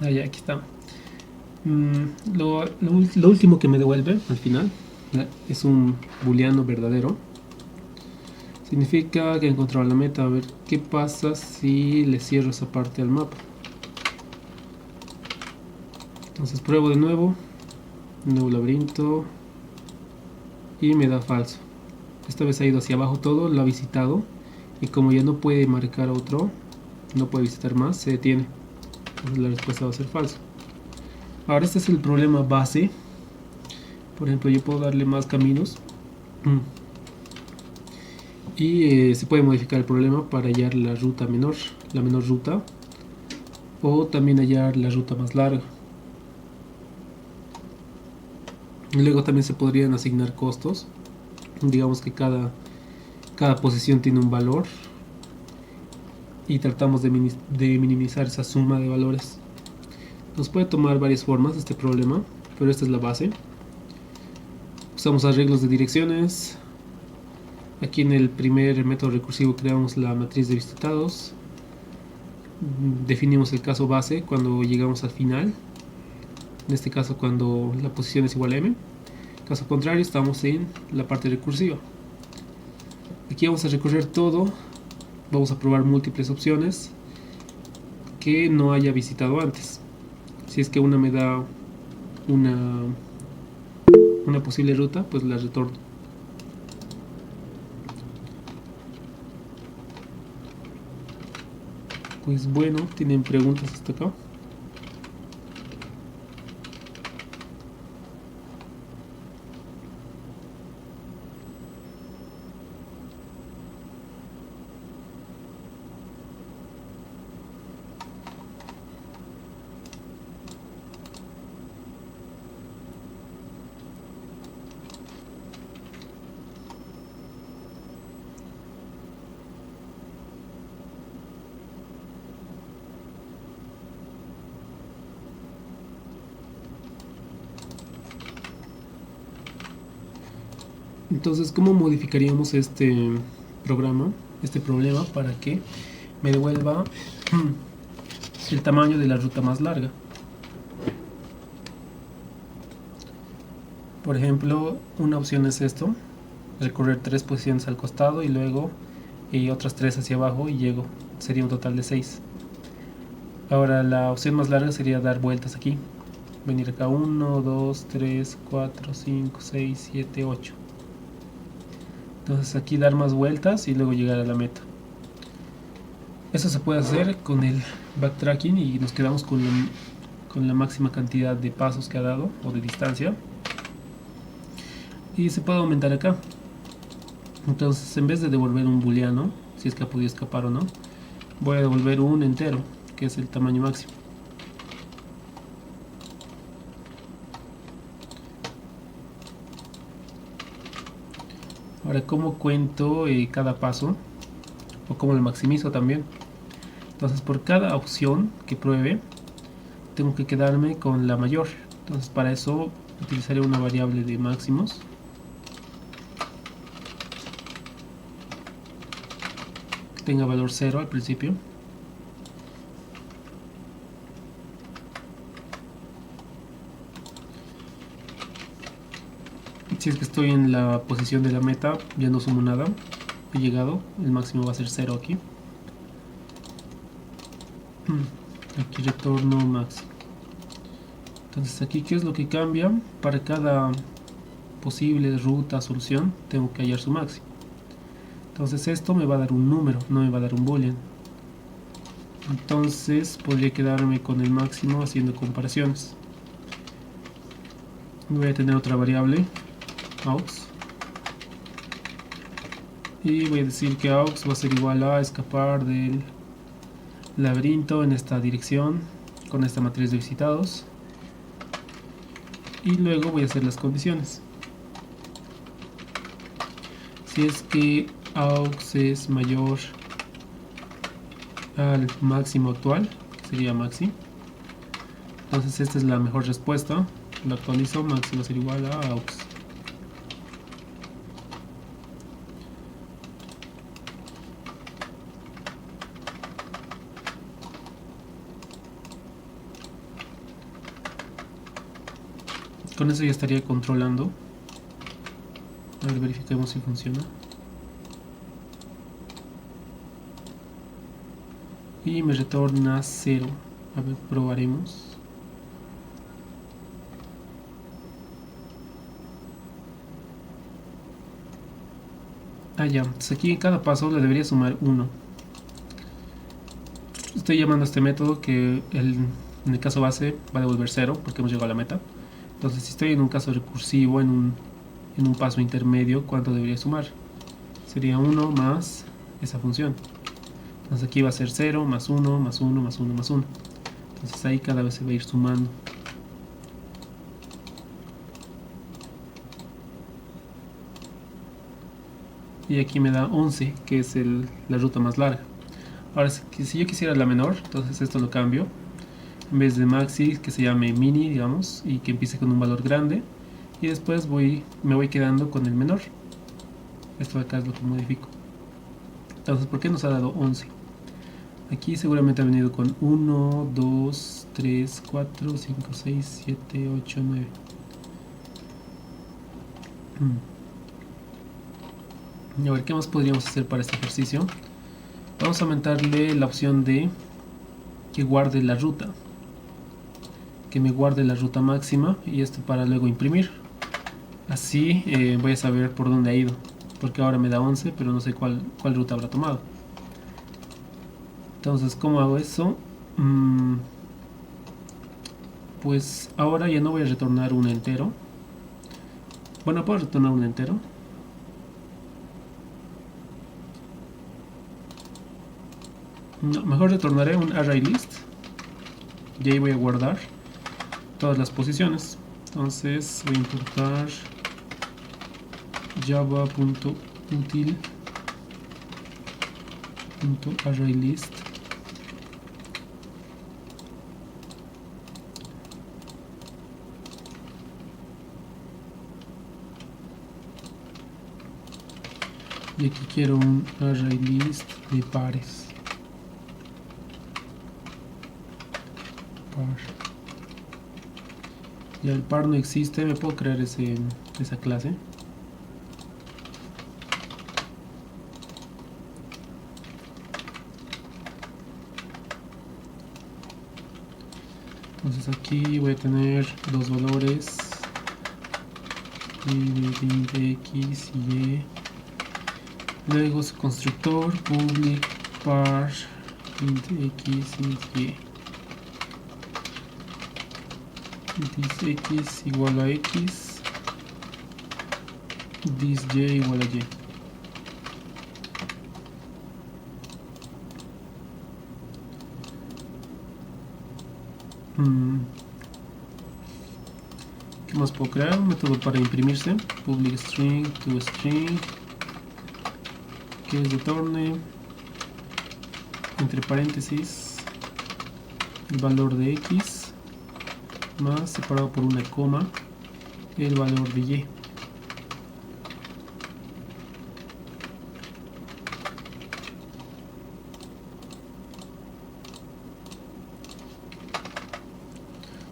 Ya, aquí está. Lo último que me devuelve al final es un booleano verdadero. Significa que he encontrado la meta. A ver qué pasa si le cierro esa parte al mapa. Entonces pruebo de nuevo. Nuevo laberinto. y me da falso. Esta vez ha ido hacia abajo todo, lo ha visitado, y como ya no puede marcar otro, no puede visitar más, se detiene. Entonces la respuesta va a ser falso. Ahora este es el problema base. Por ejemplo, yo puedo darle más caminos y se puede modificar el problema para hallar la ruta menor, la menor ruta, o también hallar la ruta más larga. Luego también se podrían asignar costos. Digamos que cada posición tiene un valor y tratamos de minimizar esa suma de valores. Nos puede tomar varias formas este problema, pero esta es la base. Usamos arreglos de direcciones. Aquí en el primer método recursivo creamos la matriz de resultados. Definimos el caso base cuando llegamos al final. En este caso cuando la posición es igual a m. Caso contrario, estamos en la parte recursiva. Aquí vamos a recorrer todo. Vamos a probar múltiples opciones que no haya visitado antes. Si es que una me da una posible ruta, pues la retorno. Pues bueno, ¿tienen preguntas hasta acá? Entonces, ¿cómo modificaríamos este programa, este problema, para que me devuelva el tamaño de la ruta más larga? Por ejemplo, una opción es esto: recorrer 3 posiciones al costado y luego otras 3 hacia abajo y llego. Sería un total de 6. Ahora la opción más larga sería dar vueltas aquí. Venir acá 1, 2, 3, 4, 5, 6, 7, 8. Entonces aquí dar más vueltas y luego llegar a la meta. Eso se puede hacer con el backtracking y nos quedamos con la máxima cantidad de pasos que ha dado o de distancia. Y se puede aumentar acá. Entonces en vez de devolver un booleano, si es que ha podido escapar o no, voy a devolver un entero, que es el tamaño máximo. Ahora, ¿cómo cuento cada paso? O cómo lo maximizo también. Entonces, por cada opción que pruebe, tengo que quedarme con la mayor. Entonces, para eso utilizaré una variable de máximos. Que tenga valor 0 al principio. Si es que estoy en la posición de la meta, ya no sumo nada. He llegado, el máximo va a ser 0 aquí. Aquí retorno máximo. Entonces aquí, ¿qué es lo que cambia? Para cada posible ruta, solución, tengo que hallar su máximo. Entonces esto me va a dar un número, no me va a dar un boolean. Entonces podría quedarme con el máximo haciendo comparaciones. Voy a tener otra variable, aux, y voy a decir que aux va a ser igual a escapar del laberinto en esta dirección con esta matriz de visitados, y luego voy a hacer las condiciones. Si es que aux es mayor al máximo actual, que sería maxi, entonces esta es la mejor respuesta. Lo actualizo, maxi va a ser igual a aux. Con eso ya estaría controlando. A ver, verifiquemos si funciona. Y me retorna 0. A ver, probaremos. ya, entonces aquí en cada paso le debería sumar 1. Estoy llamando a este método que en el caso base va a devolver 0 porque hemos llegado a la meta. Entonces si estoy en un caso recursivo, en un paso intermedio, ¿cuánto debería sumar? Sería 1 más esa función. Entonces aquí va a ser 0 más 1 más 1 más 1 más 1. Entonces ahí cada vez se va a ir sumando. Y aquí me da 11, que es la ruta más larga. Ahora, si yo quisiera la menor, entonces esto lo cambio. En vez de maxi, que se llame mini, digamos, y que empiece con un valor grande. Y después me voy quedando con el menor. Esto de acá es lo que modifico. Entonces, ¿por qué nos ha dado 11? Aquí seguramente ha venido con 1, 2, 3, 4, 5, 6, 7, 8, 9. Y a ver, ¿qué más podríamos hacer para este ejercicio? Vamos a aumentarle la opción de que guarde la ruta. Que me guarde la ruta máxima, y esto para luego imprimir. Así voy a saber por dónde ha ido. Porque ahora me da 11, pero no sé cuál ruta habrá tomado. Entonces, ¿cómo hago eso? Pues ahora ya no voy a retornar un entero. Bueno, puedo retornar un entero. No, mejor retornaré un array list. Y ahí voy a guardar todas las posiciones. Entonces voy a importar java.util.arraylist. Y aquí quiero un array list de pares. Ya el par no existe, me puedo crear esa clase. Entonces aquí voy a tener dos valores int x y y. Luego su constructor public par int x int y. This x igual a x, this y igual a y. ¿Qué más puedo crear? Un método para imprimirse, public string to string, que retorne entre paréntesis el valor de x más, separado por una coma, el valor de y.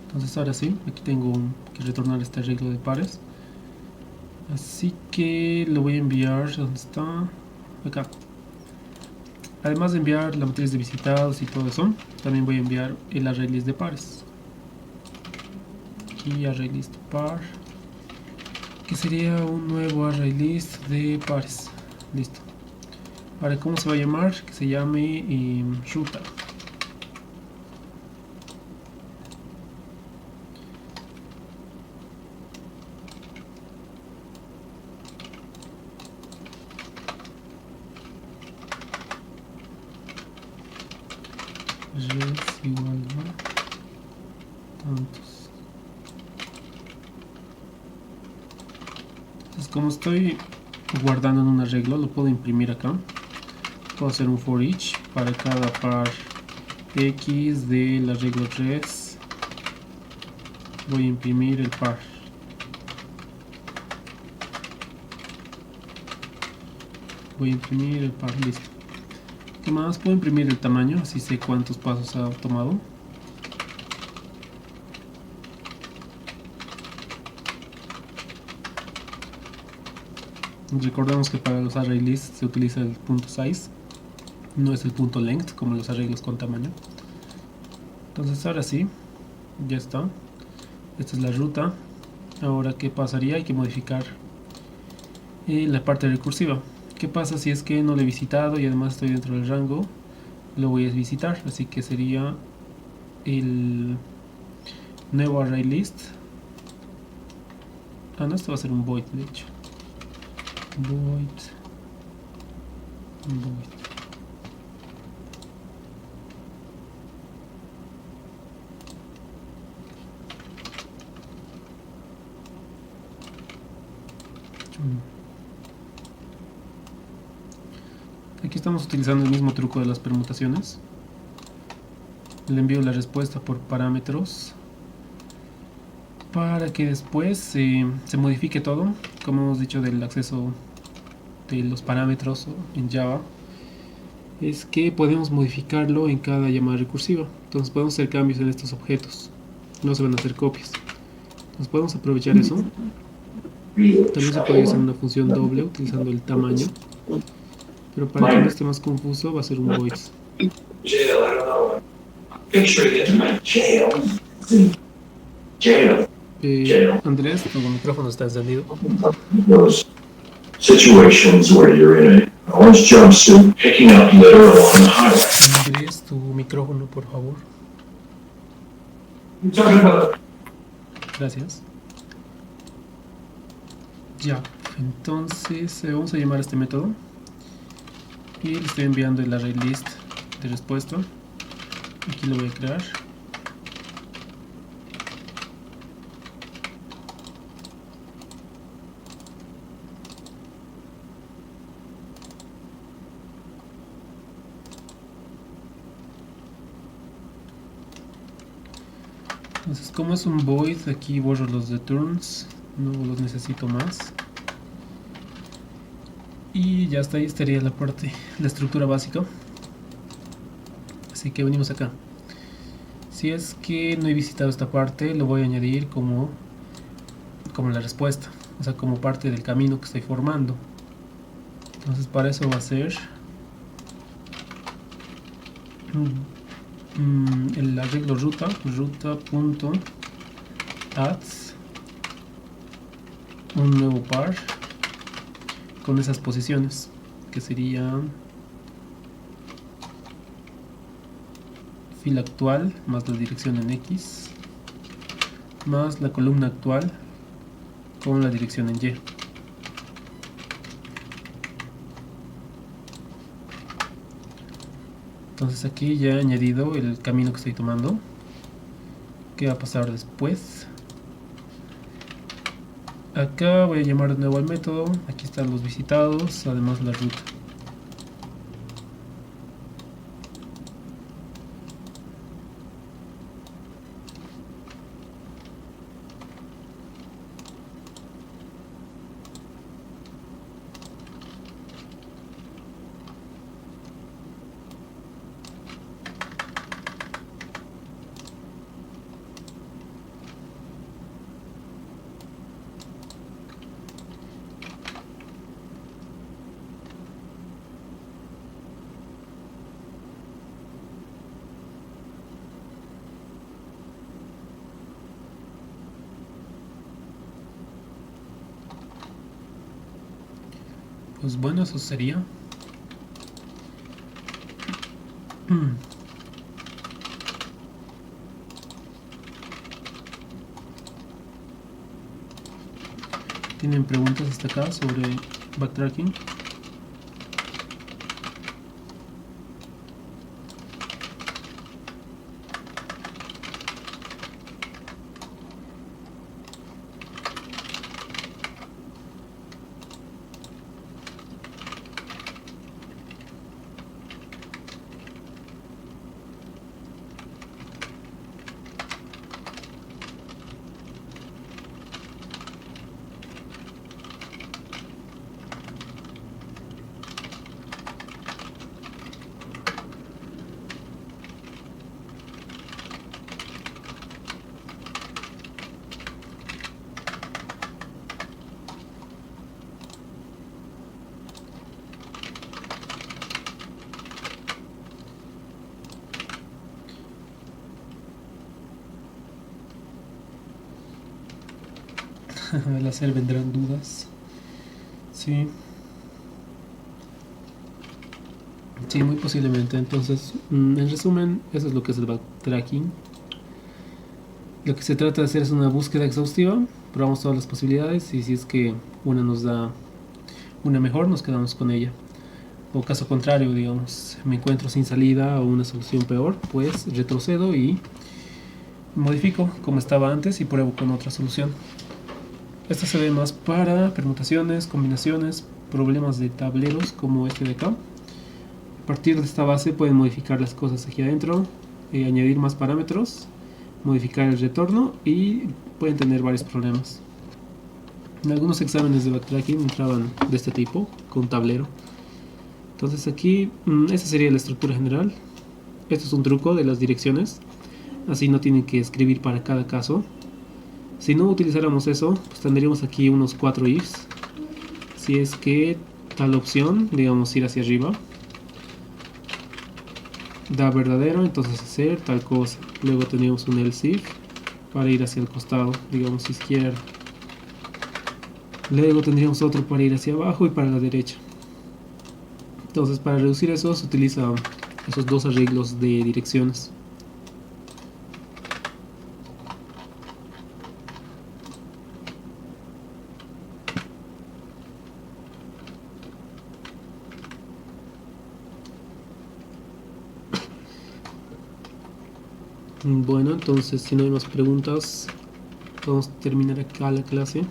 Entonces ahora sí, aquí tengo que retornar este arreglo de pares. Así que lo voy a enviar, ¿dónde está? Acá. Además de enviar la matriz de visitados y todo eso, también voy a enviar el array list de pares. Aquí array list par, que sería un nuevo array list de pares. Listo. Ahora, ¿cómo se va a llamar? Que se llame ruta. Res igual a tantos. Entonces, como estoy guardando en un arreglo, lo puedo imprimir acá. Puedo hacer un for each para cada par x del arreglo res. Voy a imprimir el par. Voy a imprimir el par, listo. ¿Qué más? Puedo imprimir el tamaño, así sé cuántos pasos ha tomado. Recordemos que para los array lists se utiliza el punto size, no es el punto length como los arreglos con tamaño. Entonces ahora sí, ya está. Esta es la ruta. Ahora, ¿qué pasaría? Hay que modificar la parte recursiva. ¿Qué pasa si es que no lo he visitado y además estoy dentro del rango? Lo voy a visitar, así que sería el nuevo array list. No, esto va a ser un void, de hecho. Void. Aquí estamos utilizando el mismo truco de las permutaciones. Le envío la respuesta por parámetros para que después se modifique todo, como hemos dicho del acceso de los parámetros en Java. Es que podemos modificarlo en cada llamada recursiva. Entonces podemos hacer cambios en estos objetos, no se van a hacer copias. Entonces podemos aprovechar eso. También se puede hacer una función doble utilizando el tamaño, pero para que no esté más confuso va a ser un void. Andrés, tu micrófono está encendido. Situations where you're in a orange jumpsuit picking up litter along the highway. Andrés, tu micrófono, por favor. Gracias. Ya, entonces vamos a llamar a este método y le estoy enviando el array list de respuesta. Aquí lo voy a crear. Entonces, como es un void, aquí borro los returns, no los necesito más. Y ya está, ahí estaría la parte, la estructura básica. Así que venimos acá. Si es que no he visitado esta parte, lo voy a añadir como la respuesta, o sea, como parte del camino que estoy formando. Entonces para eso va a ser el arreglo ruta.add un nuevo par con esas posiciones que serían fila actual más la dirección en X más la columna actual con la dirección en Y. Entonces aquí ya he añadido el camino que estoy tomando. ¿Qué va a pasar después? Acá voy a llamar de nuevo al método. Aquí están los visitados, además la ruta. Pues bueno, eso sería. ¿Tienen preguntas hasta acá sobre backtracking? Al hacer vendrán dudas. Sí. Sí, muy posiblemente. Entonces, en resumen, eso es lo que es el backtracking. Lo que se trata de hacer es una búsqueda exhaustiva, probamos todas las posibilidades y si es que una nos da una mejor, nos quedamos con ella. O caso contrario, digamos, me encuentro sin salida o una solución peor, pues retrocedo y modifico como estaba antes y pruebo con otra solución. Esto se ve más para permutaciones, combinaciones, problemas de tableros como este de acá. A partir de esta base pueden modificar las cosas aquí adentro, añadir más parámetros, modificar el retorno y pueden tener varios problemas. En algunos exámenes de backtracking entraban de este tipo, con tablero. Entonces aquí, esta sería la estructura general. Esto es un truco de las direcciones, así no tienen que escribir para cada caso. Si no utilizáramos eso, pues tendríamos aquí unos 4 ifs. Si es que tal opción, digamos ir hacia arriba, da verdadero, entonces hacer tal cosa. Luego tendríamos un else if para ir hacia el costado, digamos izquierda. Luego tendríamos otro para ir hacia abajo y para la derecha. Entonces para reducir eso se utiliza esos dos arreglos de direcciones. Bueno, entonces si no hay más preguntas, vamos a terminar acá la clase.